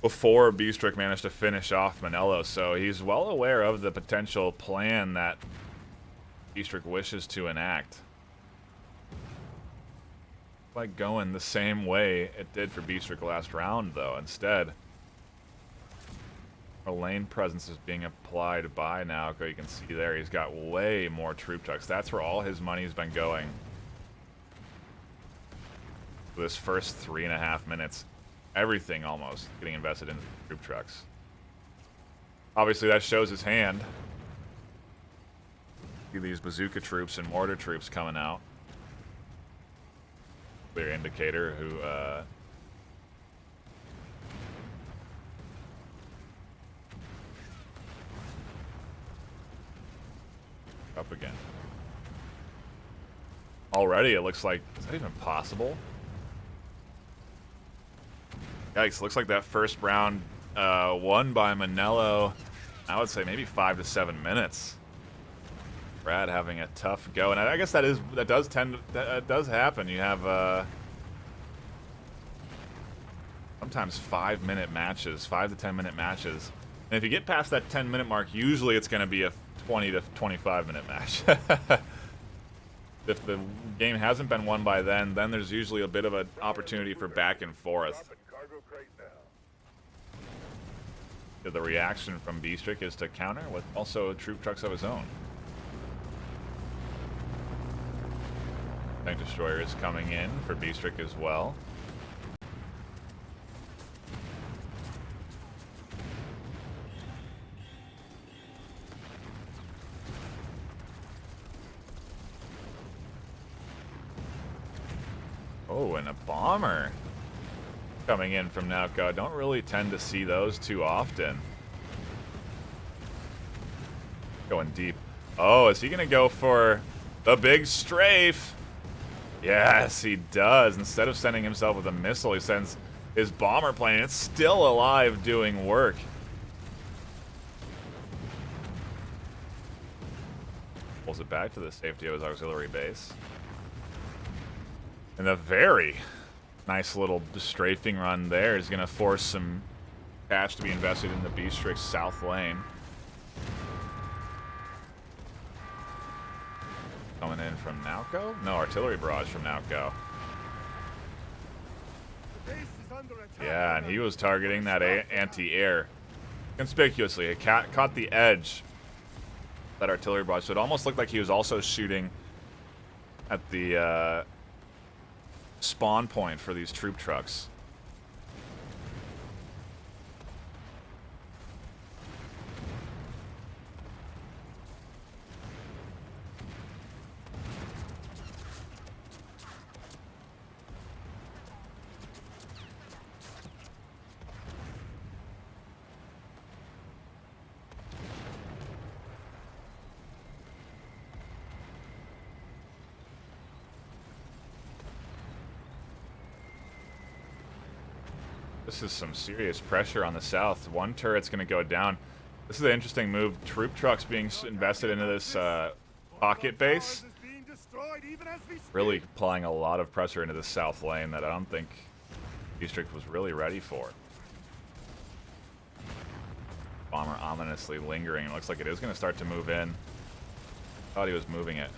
before Beastrick managed to finish off Manello. So he's well aware of the potential plan that Beastrick wishes to enact. Like going the same way it did for Beastrick last round, though. Instead, a lane presence is being applied by Naoko. You can see there he's got way more troop trucks. That's where all his money's been going. This first 3.5 minutes, everything almost getting invested in troop trucks. Obviously, that shows his hand. See these bazooka troops and mortar troops coming out. Clear indicator who up again. Already, it looks like, is that even possible? Yikes, looks like that first round won by Manello, I would say maybe 5 to 7 minutes. Brad having a tough go, and I guess that does happen. You have sometimes 5-minute matches, 5 to 10 minute matches, and if you get past that 10-minute mark, usually it's going to be a 20 to 25-minute match. If the game hasn't been won by then there's usually a bit of an opportunity for back and forth. The reaction from Beastrick is to counter with also troop trucks of his own. Tank destroyer is coming in for Beastrick as well. Oh, and a bomber coming in from Naoko. Don't really tend to see those too often. Going deep. Oh, is he going to go for the big strafe? Yes, he does. Instead of sending himself with a missile, he sends his bomber plane. It's still alive doing work. Pulls it back to the safety of his auxiliary base. And a very nice little strafing run there is going to force some cash to be invested in the Beastrick's south lane. Coming in from Naoko? No, artillery barrage from Naoko. Yeah, and he was targeting that anti-air conspicuously. It caught the edge. That artillery barrage. So it almost looked like he was also shooting at the spawn point for these troop trucks. This is some serious pressure on the south. One turret's going to go down. This is an interesting move. Troop trucks being invested into this pocket base. Really applying a lot of pressure into the south lane that I don't think Beastrick was really ready for. Bomber ominously lingering. It looks like it is going to start to move in. Thought he was moving it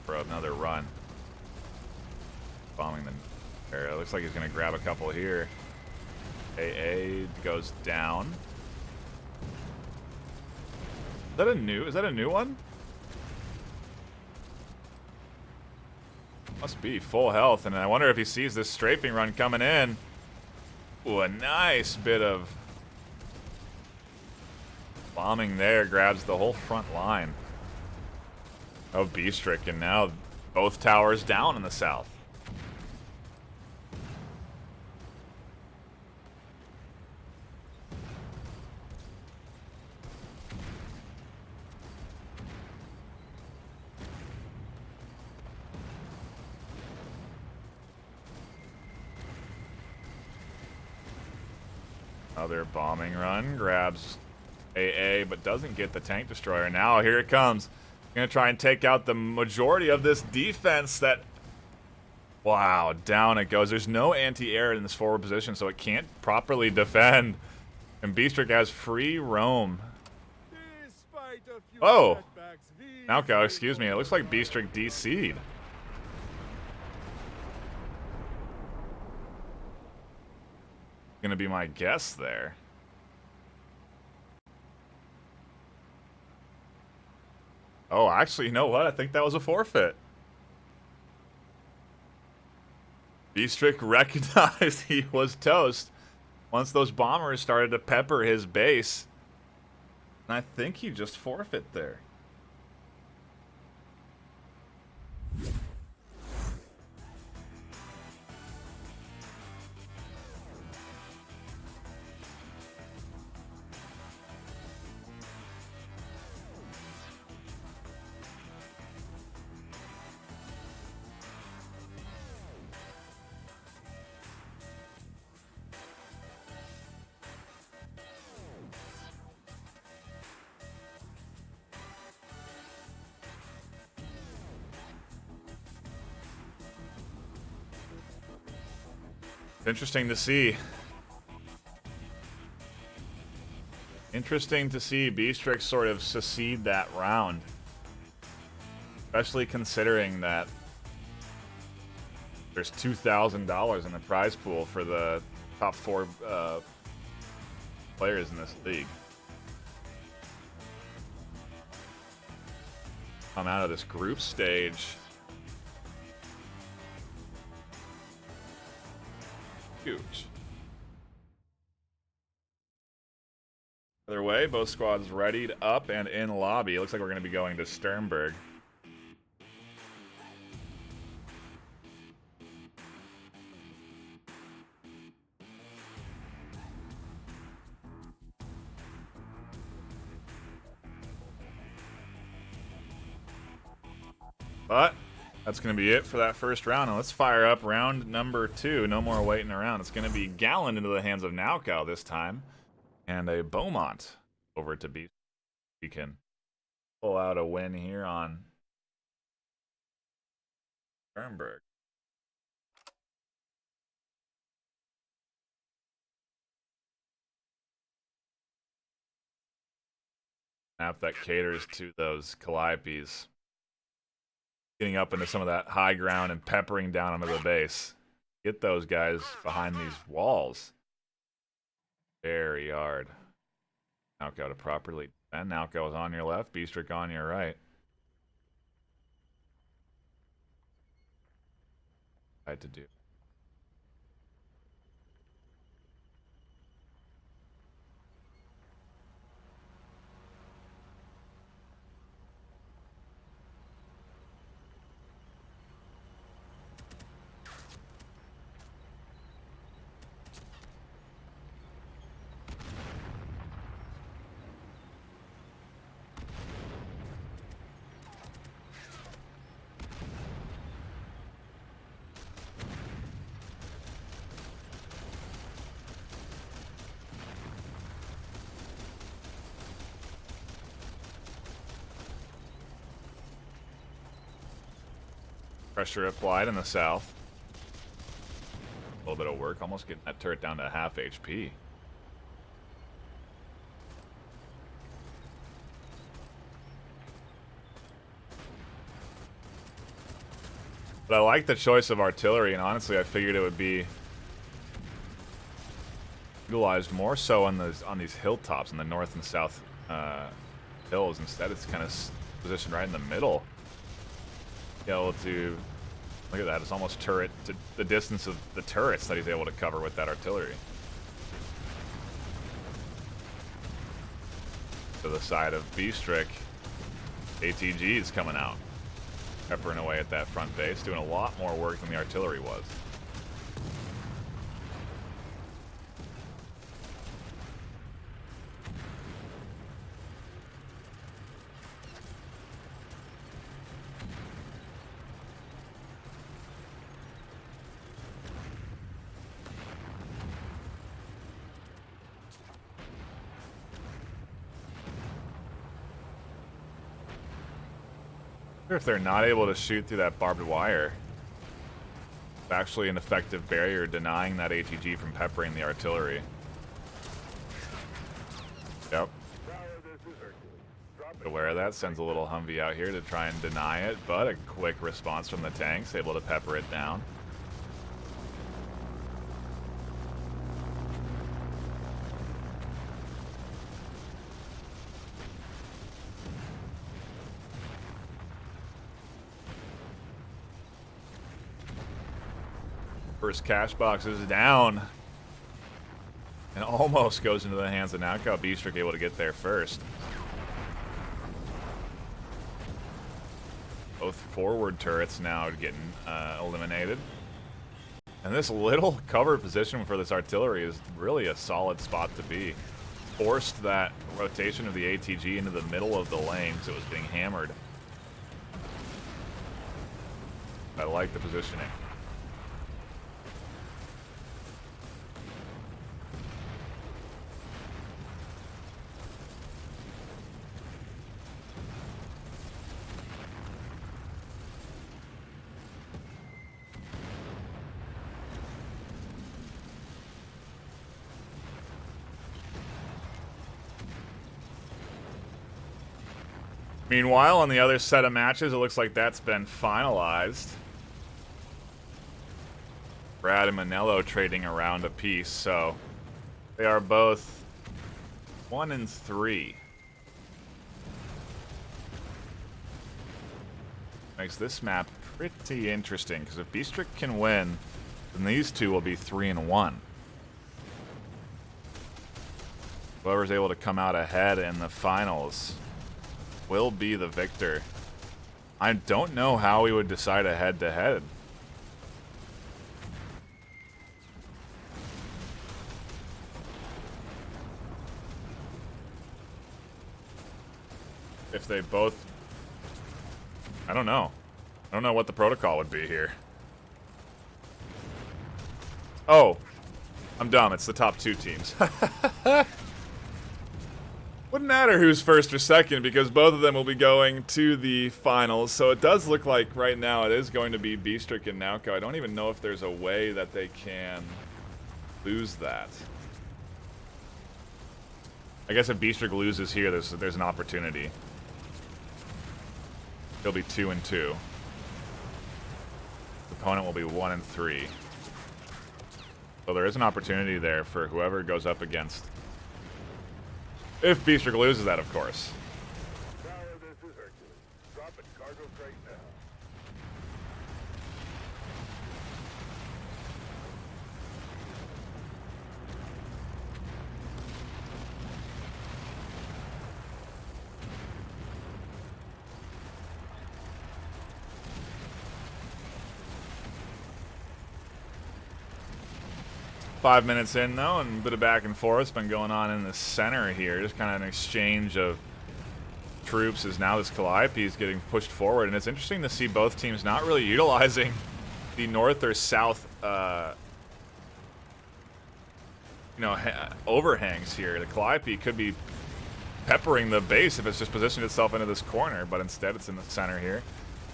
for another run. Bombing the area. Looks like he's going to grab a couple here. AA goes down. Is that a new one? Must be full health, and I wonder if he sees this strafing run coming in. Ooh, a nice bit of bombing there, grabs the whole front line of Beastrick, and now both towers down in the south. Another bombing run, grabs AA, but doesn't get the tank destroyer. Now here it comes. Gonna try and take out the majority of this defense that Wow, down it goes. There's no anti-air in this forward position, so it can't properly defend. And Beastrick has free roam. Despite a few Oh! setbacks, Nalco, excuse me. It looks like Beastrick DC'd. Gonna be my guess there. Oh, actually, you know what? I think that was a forfeit. Beastrick recognized he was toast once those bombers started to pepper his base. And I think he just forfeit there. Interesting to see. Interesting to see Beastrick sort of secede that round. Especially considering that there's $2,000 in the prize pool for the top 4 players in this league. Come out of this group stage. Huge. Either way, both squads readied up and in lobby. It looks like we're going to be going to Sternberg. But that's going to be it for that first round. Now let's fire up round number 2. No more waiting around. It's going to be Gallon into the hands of Nalco this time. And a Beaumont over to Beast. He can pull out a win here on Sternberg. Map that caters to those Calliopes. Getting up into some of that high ground and peppering down onto the base. Get those guys behind these walls. Very hard. Nalco to properly defend. Nalco is on your left, Beastrick on your right. Tried to do. Pressure applied in the south. A little bit of work, almost getting that turret down to half HP. But I like the choice of artillery, and honestly, I figured it would be utilized more so on these hilltops in the north and south hills. Instead, it's kind of positioned right in the middle. Be able to look at that. It's almost turret to the distance of the turrets that he's able to cover with that artillery. To the side of Beastrick, ATG is coming out, peppering away at that front base, doing a lot more work than the artillery was. If they're not able to shoot through that barbed wire, It's actually an effective barrier denying that ATG from peppering the artillery. Yep. Aware of that, sends a little Humvee out here to try and deny it, but a quick response from the tanks, able to pepper it down. First cash box is down. And almost goes into the hands of Knockout. Beastrick able to get there first. Both forward turrets now getting eliminated. And this little cover position for this artillery is really a solid spot to be. Forced that rotation of the ATG into the middle of the lane because it was being hammered. I like the positioning. Meanwhile, on the other set of matches, it looks like that's been finalized. Brad and Manello trading around a piece, so they are both 1 and 3. Makes this map pretty interesting, because if Beastrick can win, then these two will be 3 and 1. Whoever's able to come out ahead in the finals will be the victor. I don't know how we would decide a head-to-head. If they both... I don't know. I don't know what the protocol would be here. Oh. I'm dumb. It's the top 2 teams. Wouldn't matter who's first or second because both of them will be going to the finals. So it does look like right now it is going to be Beastrick and Nauko. I don't even know if there's a way that they can lose that. I guess if Beastrick loses here, there's an opportunity. He'll be 2 and 2. The opponent will be 1 and 3. So there is an opportunity there for whoever goes up against. If Beastrick loses that, of course. Tower, this is Hercules. Dropping cargo crate now. 5 minutes in, though, and a bit of back and forth been going on in the center here. Just kind of an exchange of troops as now this Calliope is getting pushed forward. And it's interesting to see both teams not really utilizing the north or south, overhangs here. The Calliope could be peppering the base if it's just positioned itself into this corner, but instead it's in the center here.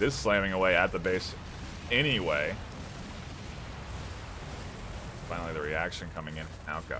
This slamming away at the base anyway. Finally, the reaction coming in from Nauko.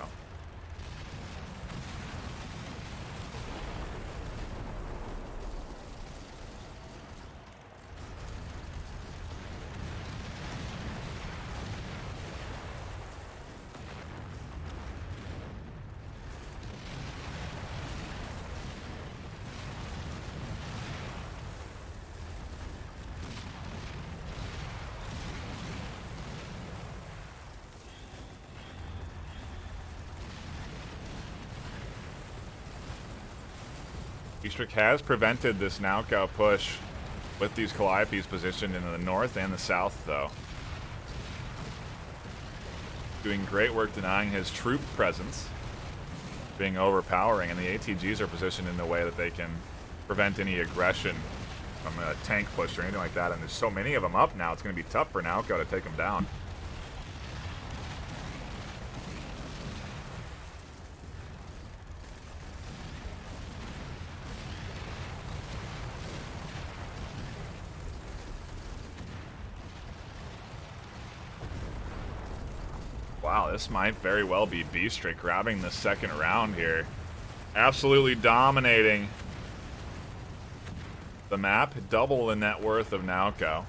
Beastrick has prevented this Nauko push with these Calliopes positioned in the north and the south, though. Doing great work denying his troop presence, being overpowering, and the ATGs are positioned in a way that they can prevent any aggression from a tank push or anything like that. And there's so many of them up now, it's going to be tough for Nauko to take them down. Wow, this might very well be Beastrick grabbing the second round here. Absolutely dominating the map. Double the net worth of Naoko.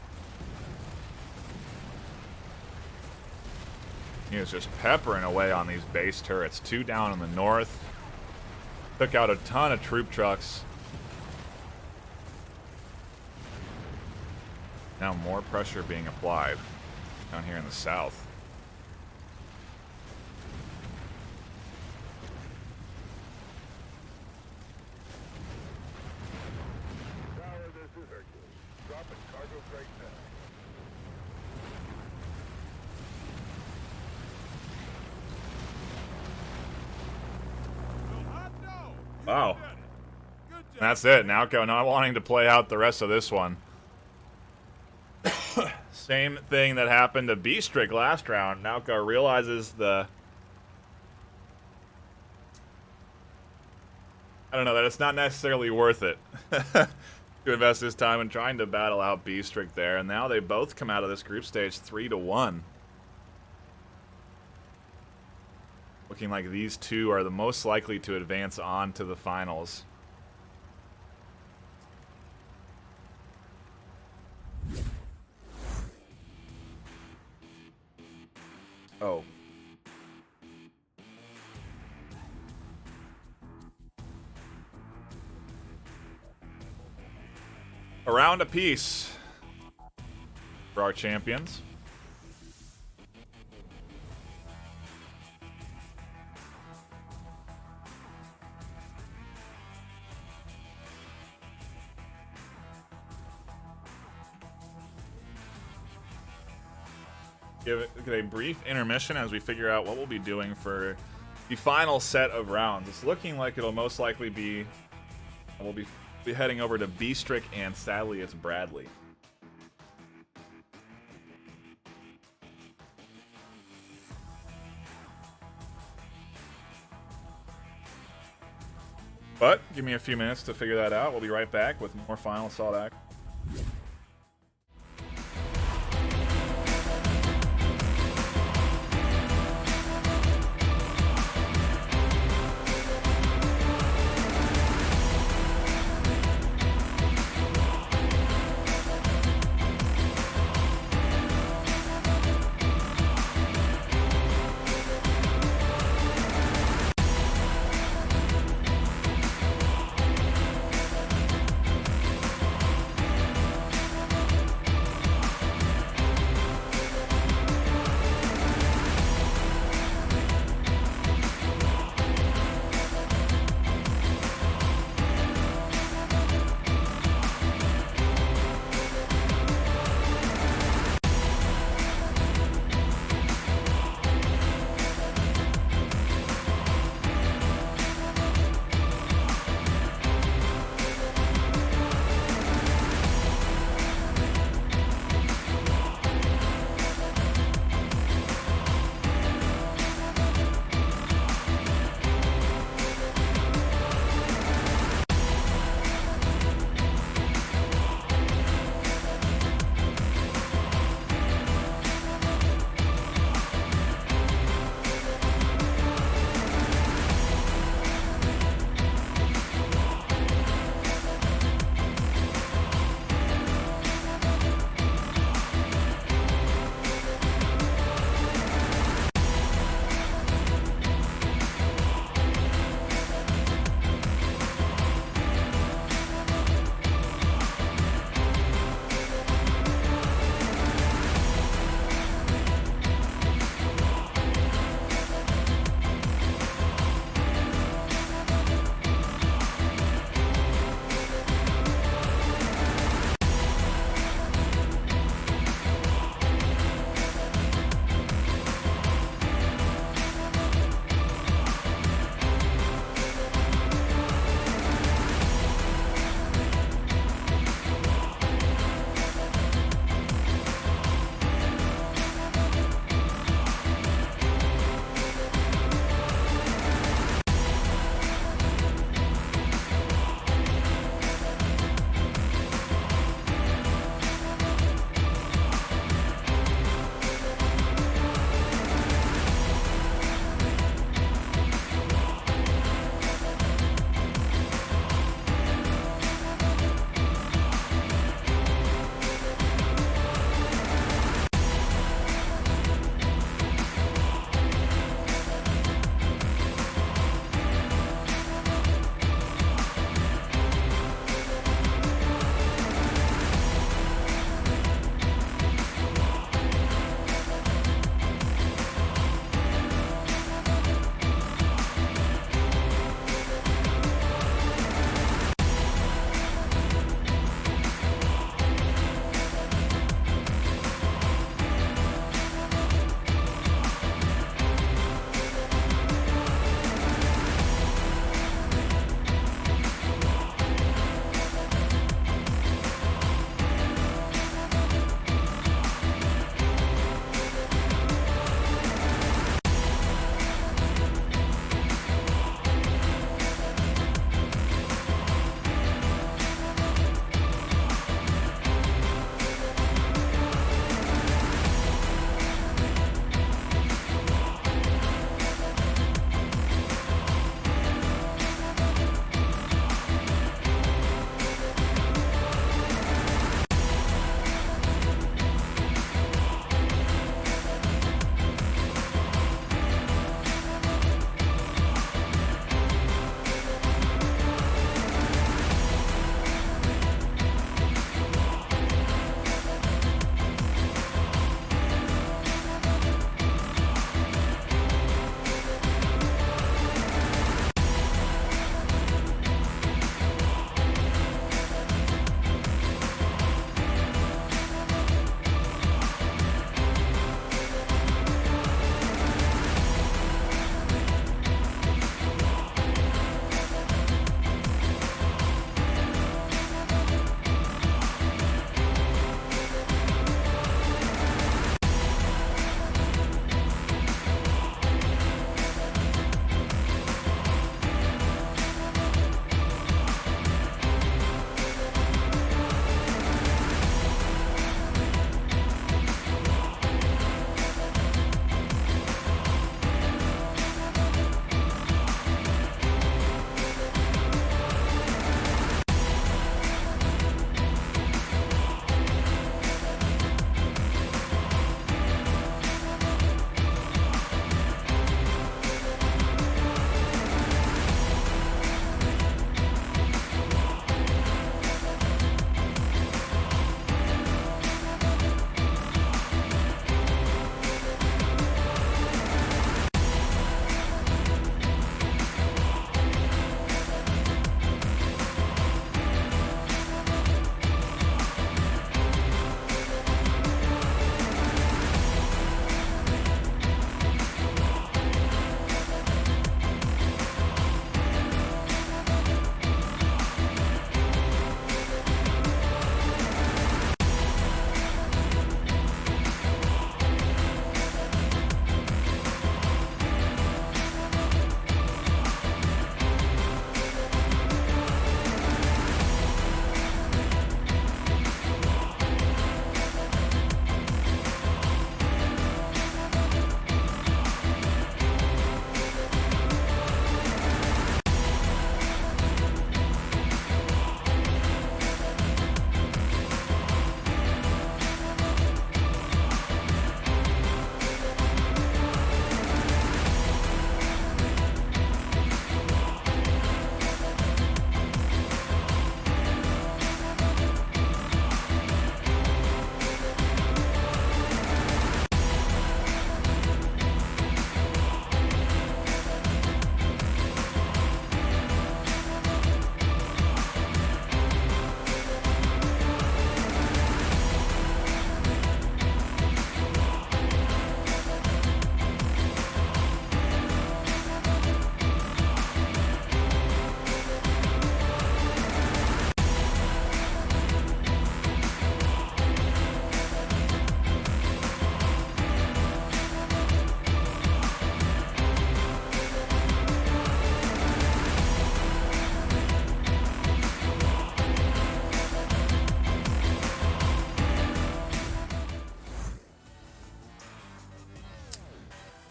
He is just peppering away on these base turrets. 2 down in the north. Took out a ton of troop trucks. Now more pressure being applied down here in the south. Tower, this is Hercules. Dropping cargo freight now. Wow. That's it. Naoko not wanting to play out the rest of this one. Same thing that happened to Beastrick last round. Naoko realizes I don't know, that it's not necessarily worth it to invest his time in trying to battle out Beastrick there. And now they both come out of this group stage 3-1. Looking like these two are the most likely to advance on to the finals. Oh. A round apiece for our champions. Give a brief intermission as we figure out what we'll be doing for the final set of rounds. It's looking like it'll most likely be, we'll be heading over to Beastrick, and sadly it's Bradley. But give me a few minutes to figure that out. We'll be right back with more Final Assault action.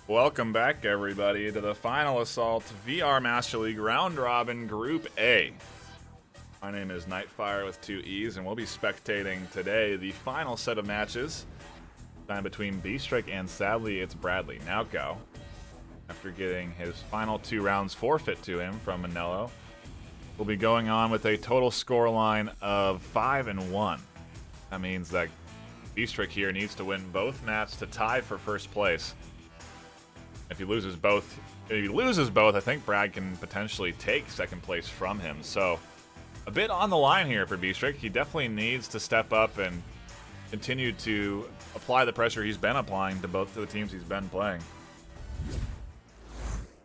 Welcome back, everybody, to the Final Assault VR Master League Round Robin Group A. My name is NightFiree with 2 E's, and we'll be spectating today the final set of matches between Beastrick and, sadly, it's Bradley Nauko. After getting his final 2 rounds forfeit to him from Manello, we'll be going on with a total scoreline of 5-1. That means that Beastrick here needs to win both maps to tie for first place. If he loses both, I think Brad can potentially take second place from him. So, a bit on the line here for Beastrick. He definitely needs to step up and continue to apply the pressure he's been applying to both of the teams he's been playing. I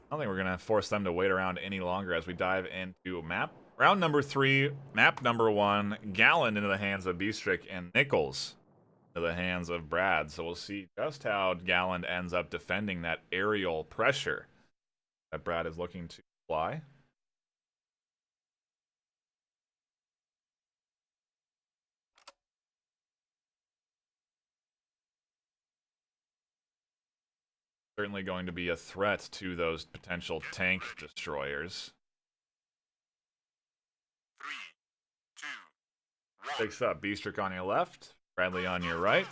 don't think we're going to force them to wait around any longer as we dive into round number 3, map number 1, Galland into the hands of Beastrick and Nichols into the hands of Brad. So we'll see just how Galland ends up defending that aerial pressure that Brad is looking to apply. Certainly going to be a threat to those potential tank destroyers. 3, 2, 1. Picks up Beastrick on your left, Bradley on your right.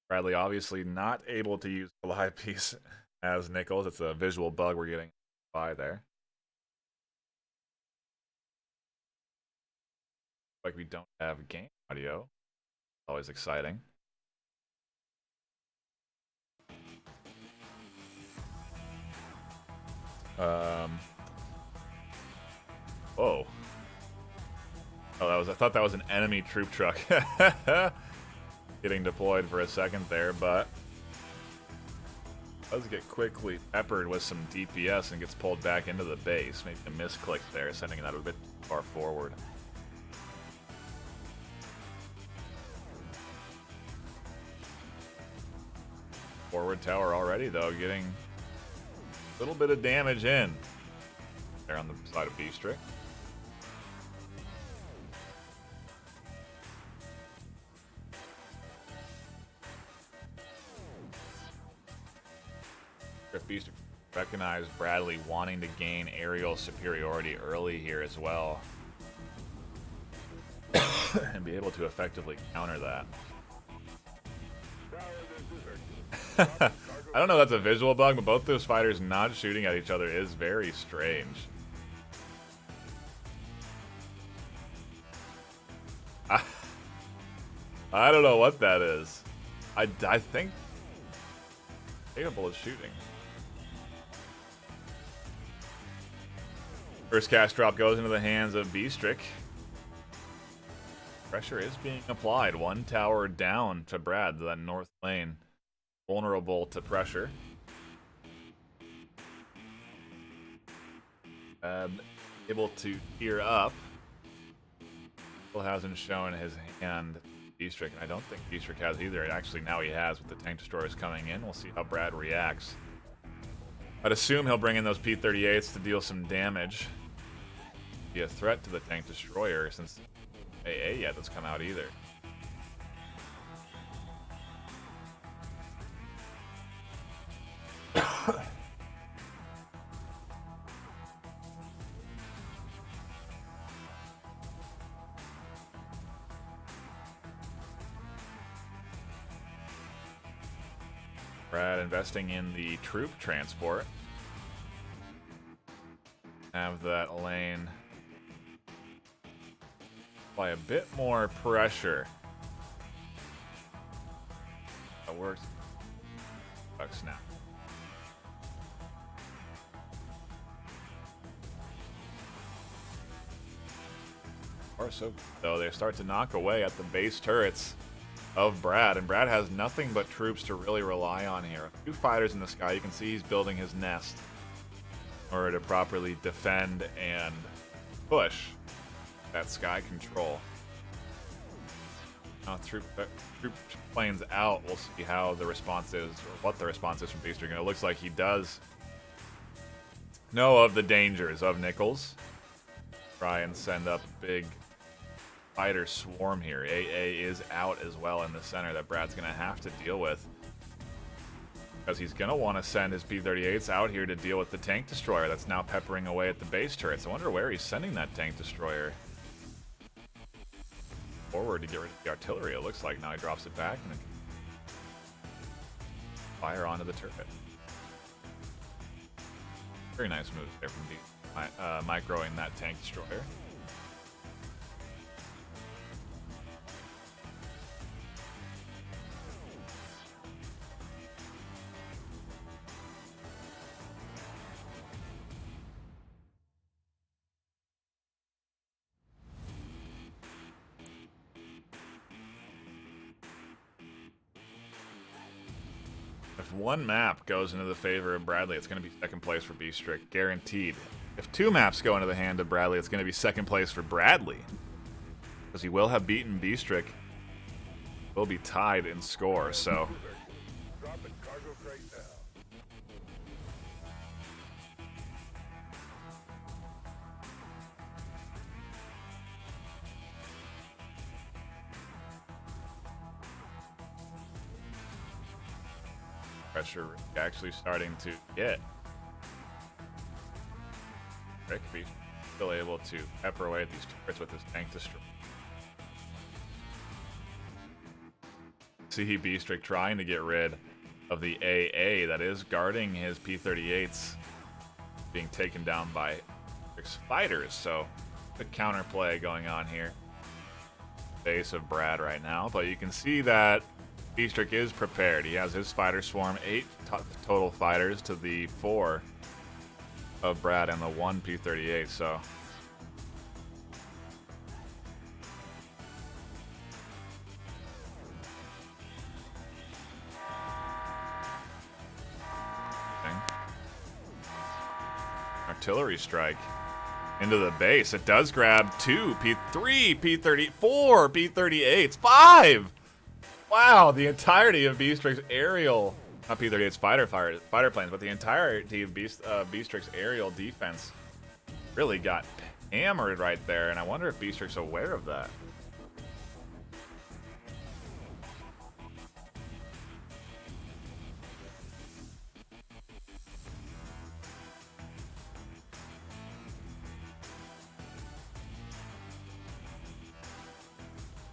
Bradley obviously not able to use the live piece as Nichols. It's a visual bug we're getting by there. Like we don't have game audio. Always exciting. Whoa. Oh, I thought that was an enemy troop truck. Getting deployed for a second there, but does get quickly peppered with some DPS and gets pulled back into the base. Maybe a misclick there, sending that a bit far forward. Forward tower already, though, getting a little bit of damage in there on the side of Beastrick. If Beastrick recognize Bradley wanting to gain aerial superiority early here as well and be able to effectively counter that. I don't know if that's a visual bug, but both those fighters not shooting at each other is very strange. I don't know what that is. I think capable of shooting. First cast drop goes into the hands of Beastrick. Pressure is being applied. 1 tower down to Brad, to that north lane. Vulnerable to pressure. Able to tear up. Still hasn't shown his hand, Beastrick, and I don't think Beastrick has either. Actually, now he has with the tank destroyers coming in. We'll see how Brad reacts. I'd assume he'll bring in those P-38s to deal some damage. Be a threat to the tank destroyer since AA yet that's come out either. Brad investing in the troop transport. Have that lane apply a bit more pressure. That works. Bucks now. Or so though they start to knock away at the base turrets of Brad, and Brad has nothing but troops to really rely on here. 2 fighters in the sky. You can see he's building his nest in order to properly defend and push that sky control. Now troop planes out. We'll see how the response is, or what the response is from Beastrick. And it looks like he does know of the dangers of Nichols. Try and send up a big fighter swarm here. AA is out as well in the center that Brad's going to have to deal with. because he's going to want to send his P-38s out here to deal with the tank destroyer that's now peppering away at the base turrets. I wonder where he's sending that tank destroyer. Forward to get rid of the artillery, it looks like. Now he drops it back and fire onto the turret. Very nice move there from microing that tank destroyer. If one map goes into the favor of Bradley, it's going to be second place for B-Strict, guaranteed. If two maps go into the hand of Bradley, it's going to be second place for Bradley. Because he will have beaten B-Strict. Will be tied in score, so... Pressure actually starting to get. Rick be still able to pepper away at these turrets with his tank destroyer. See B-Strict trying to get rid of the AA that is guarding his P-38s being taken down by fighters, so the counterplay going on here. Base of Brad right now, but you can see that B-Strict is prepared. He has his fighter swarm, 8 total fighters to the 4 of Brad and the 1 P-38, so... Artillery strike into the base. It does grab 2 P-3, P-30, 4 P-38s, 5! Wow, the entirety of B-Strict's aerial, not P-38's fighter planes, but the entirety of B-Strict's aerial defense really got hammered right there, and I wonder if B-Strict's aware of that.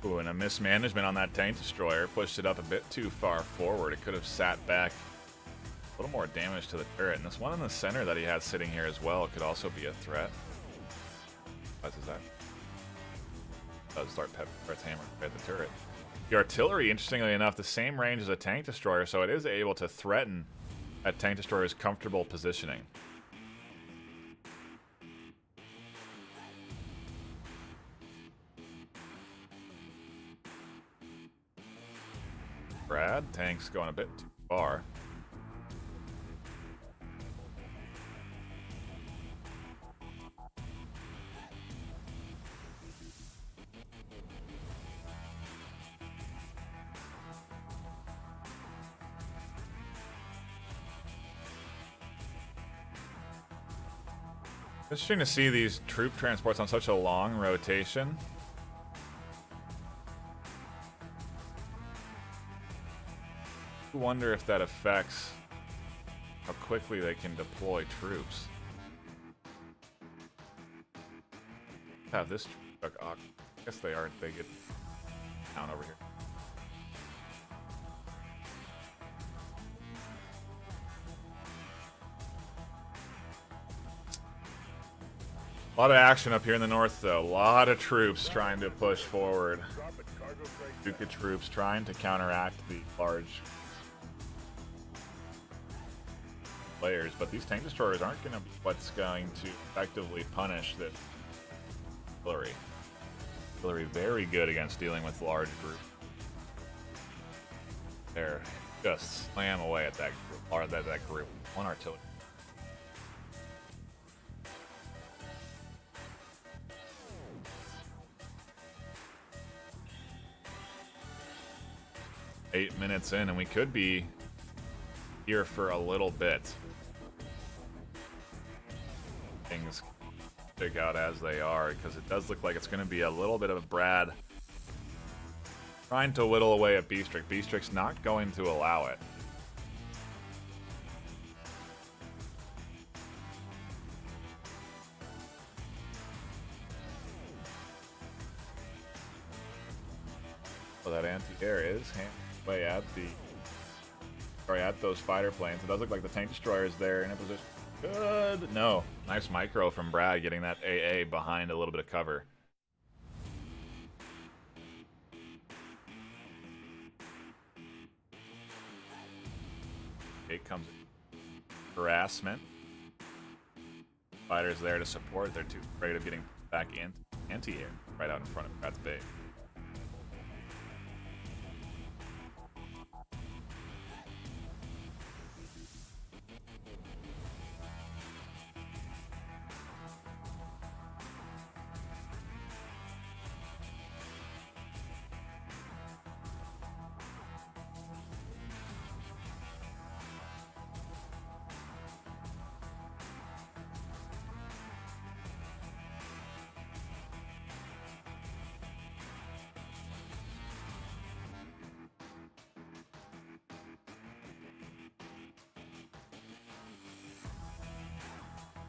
Ooh, and a mismanagement on that tank destroyer pushed it up a bit too far forward. It could have sat back. A little more damage to the turret. And this one in the center that he has sitting here as well could also be a threat. What is that? Does start starts hammering at the turret. The artillery, interestingly enough, the same range as a tank destroyer, so it is able to threaten a tank destroyer's comfortable positioning. Brad, tank's going a bit too far. Interesting to see these troop transports on such a long rotation. I wonder if that affects how quickly they can deploy troops. Have this truck. I guess they aren't. They get down over here. A lot of action up here in the north, though. A lot of troops trying to push forward. Duca troops trying to counteract the large players, but these tank destroyers aren't going to be what's going to effectively punish the artillery. Artillery very good against dealing with large groups. They're just slam away at that group, or that group. One artillery. Eight minutes in, and we could be here for a little bit. Things shake out as they are, because it does look like it's going to be a little bit of a Brad trying to whittle away at B-Strict. B-Strict's not going to allow it. that anti-air is hammering away at those fighter planes. It does look like the tank destroyer is there in a position. Good. No. Nice micro from Brad getting that AA behind a little bit of cover. It comes harassment. Fighters there to support. They're too afraid of getting back in anti-air right out in front of Brad's base.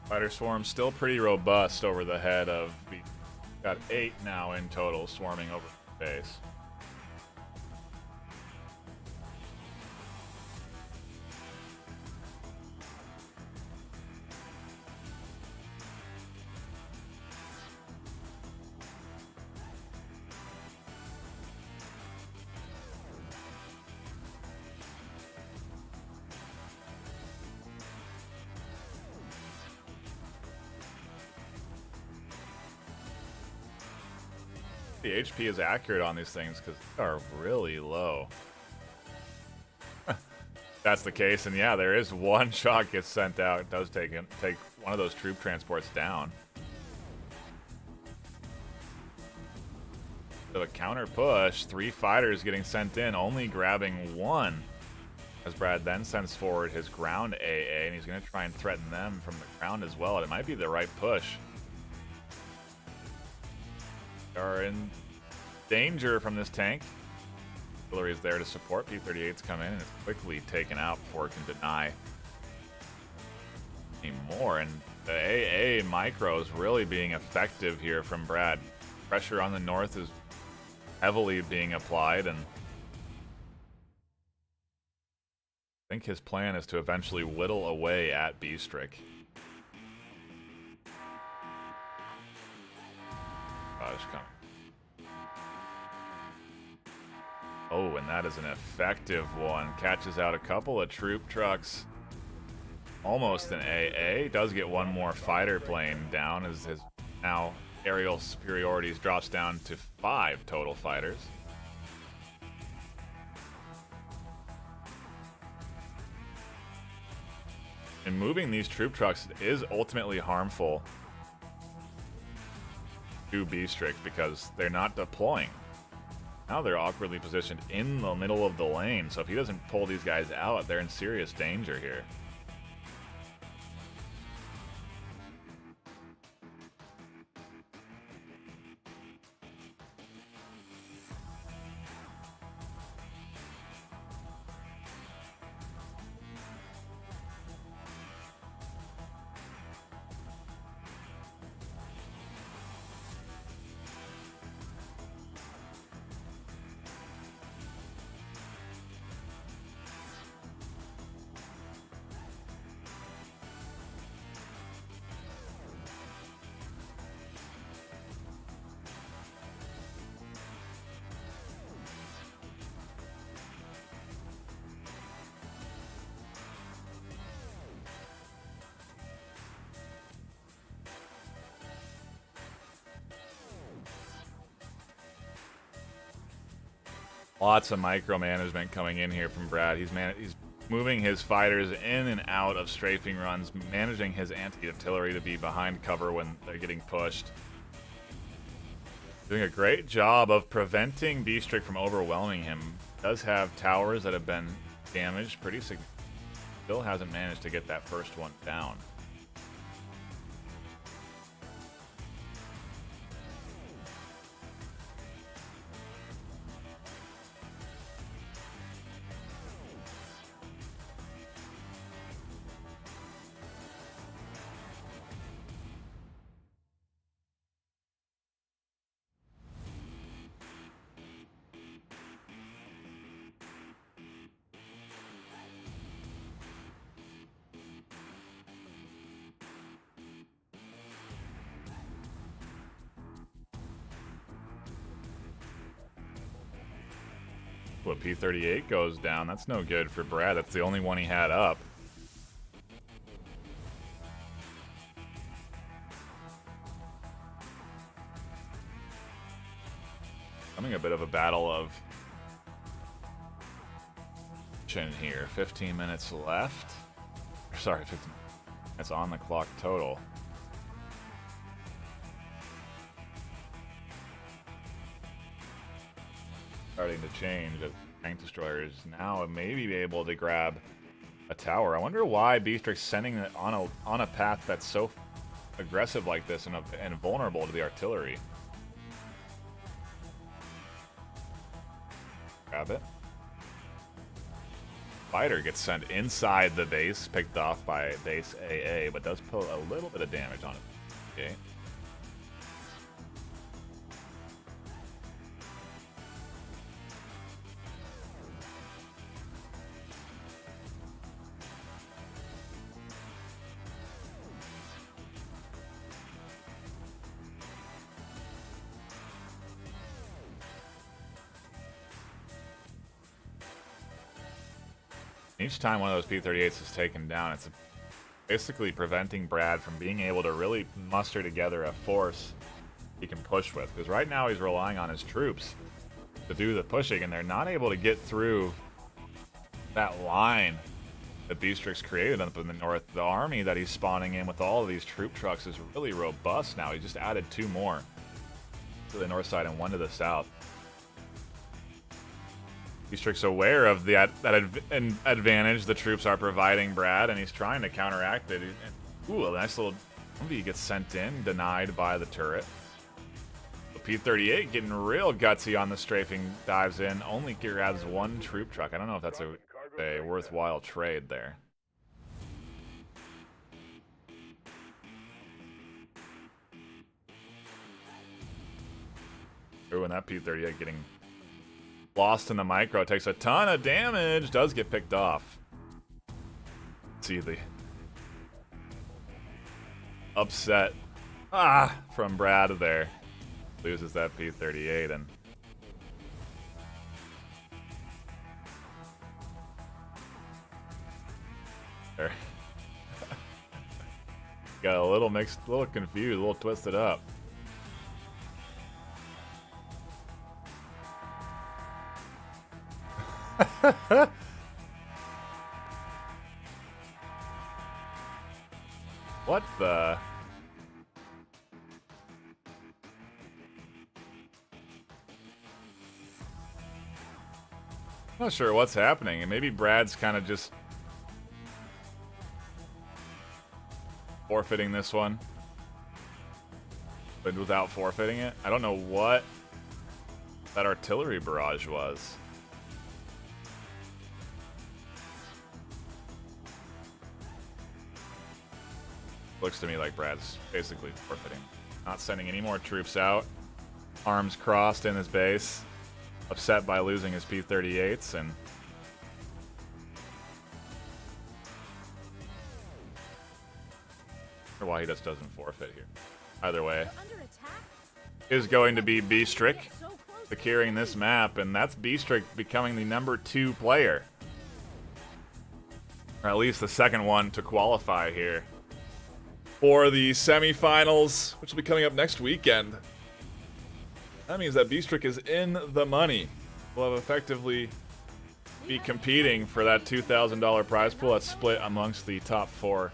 Fighter swarm still pretty robust over the head of. Got 8 now in total swarming over the base. The HP is accurate on these things because they are really low. That's the case, and yeah, there is one shot gets sent out. It does take one of those troop transports down. So a counter push, 3 fighters getting sent in, only grabbing 1. As Brad then sends forward his ground AA, and he's going to try and threaten them from the ground as well. It might be the right push. Are in danger from this tank. Artillery is there to support. P-38's come in and is quickly taken out before it can deny any more. And the AA micro is really being effective here from Brad. Pressure on the north is heavily being applied, and I think his plan is to eventually whittle away at B-Strick. Oh, and that is an effective one. Catches out a couple of troop trucks. Almost an AA. Does get one more fighter plane down as his now aerial superiorities drops down to 5 total fighters. And moving these troop trucks is ultimately harmful to B-Strick because they're not deploying. Now they're awkwardly positioned in the middle of the lane, so if he doesn't pull these guys out, they're in serious danger here. Lots of micromanagement coming in here from Brad. He's moving his fighters in and out of strafing runs, managing his anti-artillery to be behind cover when they're getting pushed. Doing a great job of preventing B-Strick from overwhelming him. Does have towers that have been damaged pretty significantly. Still hasn't managed to get that first one down. a P38 goes down. That's no good for Brad. That's the only one he had up. Coming a bit of a battle of chin here. 15 minutes left. Sorry, 15 minutes on the clock total. Starting to change. Tank destroyers now maybe be able to grab a tower. I wonder why Beastrick's sending it on a path that's so aggressive like this and vulnerable to the artillery. Grab it. Fighter gets sent inside the base, picked off by base AA, but does put a little bit of damage on it. Okay. Each time one of those P-38s is taken down, it's basically preventing Brad from being able to really muster together a force he can push with. Because right now he's relying on his troops to do the pushing, and they're not able to get through that line that Beastrick's created up in the north. The army that he's spawning in with all of these troop trucks is really robust now. He just added 2 more to the north side and 1 to the south. Beastrick's aware of that advantage the troops are providing Brad, and he's trying to counteract it. Ooh, a nice little zombie gets sent in, denied by the turret. The P-38 getting real gutsy on the strafing, dives in, only grabs 1 troop truck. I don't know if that's a worthwhile trade there. Ooh, and that P-38 getting lost in the micro, takes a ton of damage, does get picked off. See the upset from Brad there. Loses that P-38 and there. Got a little mixed, a little confused, a little twisted up. What the? I'm not sure what's happening, and maybe Brad's kind of just forfeiting this one, but without forfeiting it. I don't know what that artillery barrage was. Looks to me like Brad's basically forfeiting. Not sending any more troops out. Arms crossed in his base. Upset by losing his P-38s, and or why he just doesn't forfeit here. Either way, is going to be Beastrick securing this map, and that's Beastrick becoming the #2 player. Or at least the second one to qualify here for the semifinals, which will be coming up next weekend. That means that Beastrick is in the money. Will have effectively be competing for that $2,000 prize pool that's split amongst the top 4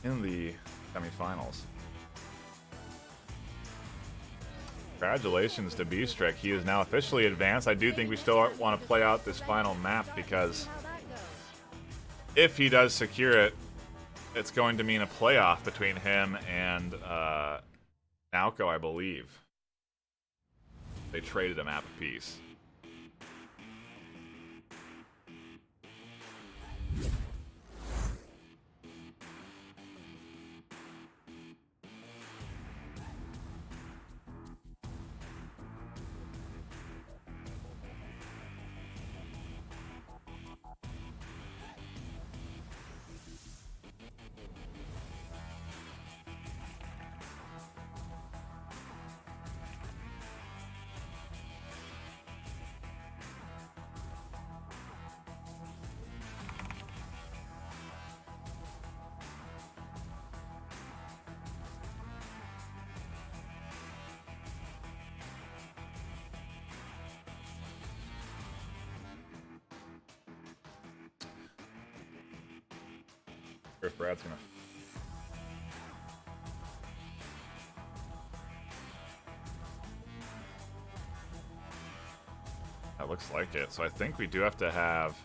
in the semifinals. Congratulations to Beastrick. He is now officially advanced. I do think we still want to play out this final map, because if he does secure it, it's going to mean a playoff between him and Nalco, I believe. They traded a map apiece. if Brad's gonna. That looks like it. So I think we do have to have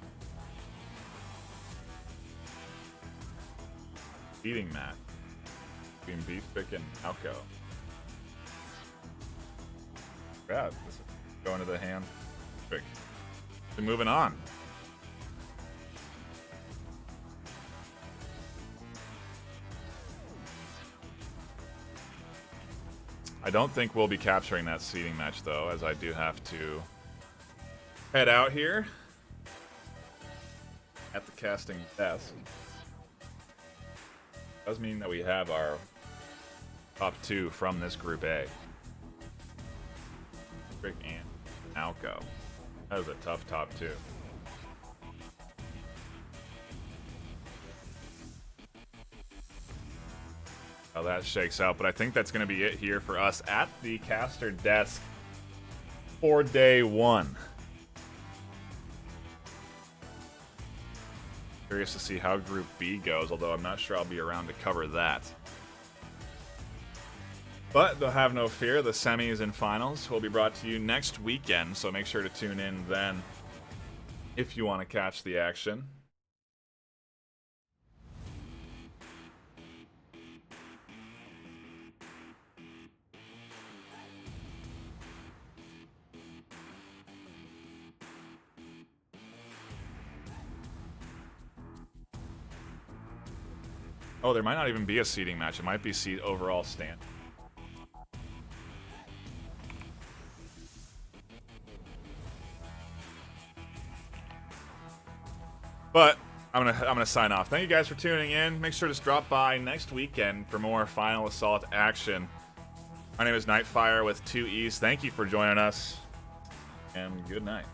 eating mat between Beefpick and Alco. Brad, this is going to the hand. Quick. Moving on. I don't think we'll be capturing that seeding match though, as I do have to head out here at the casting desk. Does mean that we have our top 2 from this Group A. Rick and Alco. That was a tough top 2. How that shakes out, but I think that's going to be it here for us at the caster desk for day 1. Curious to see how Group B goes, although I'm not sure I'll be around to cover that. But they'll have no fear. The semis and finals will be brought to you next weekend, so make sure to tune in then if you want to catch the action. Oh, there might not even be a seeding match. It might be seed overall stand. But I'm gonna sign off. Thank you guys for tuning in. Make sure to drop by next weekend for more Final Assault action. My name is NightFiree with 2 E's. Thank you for joining us, and good night.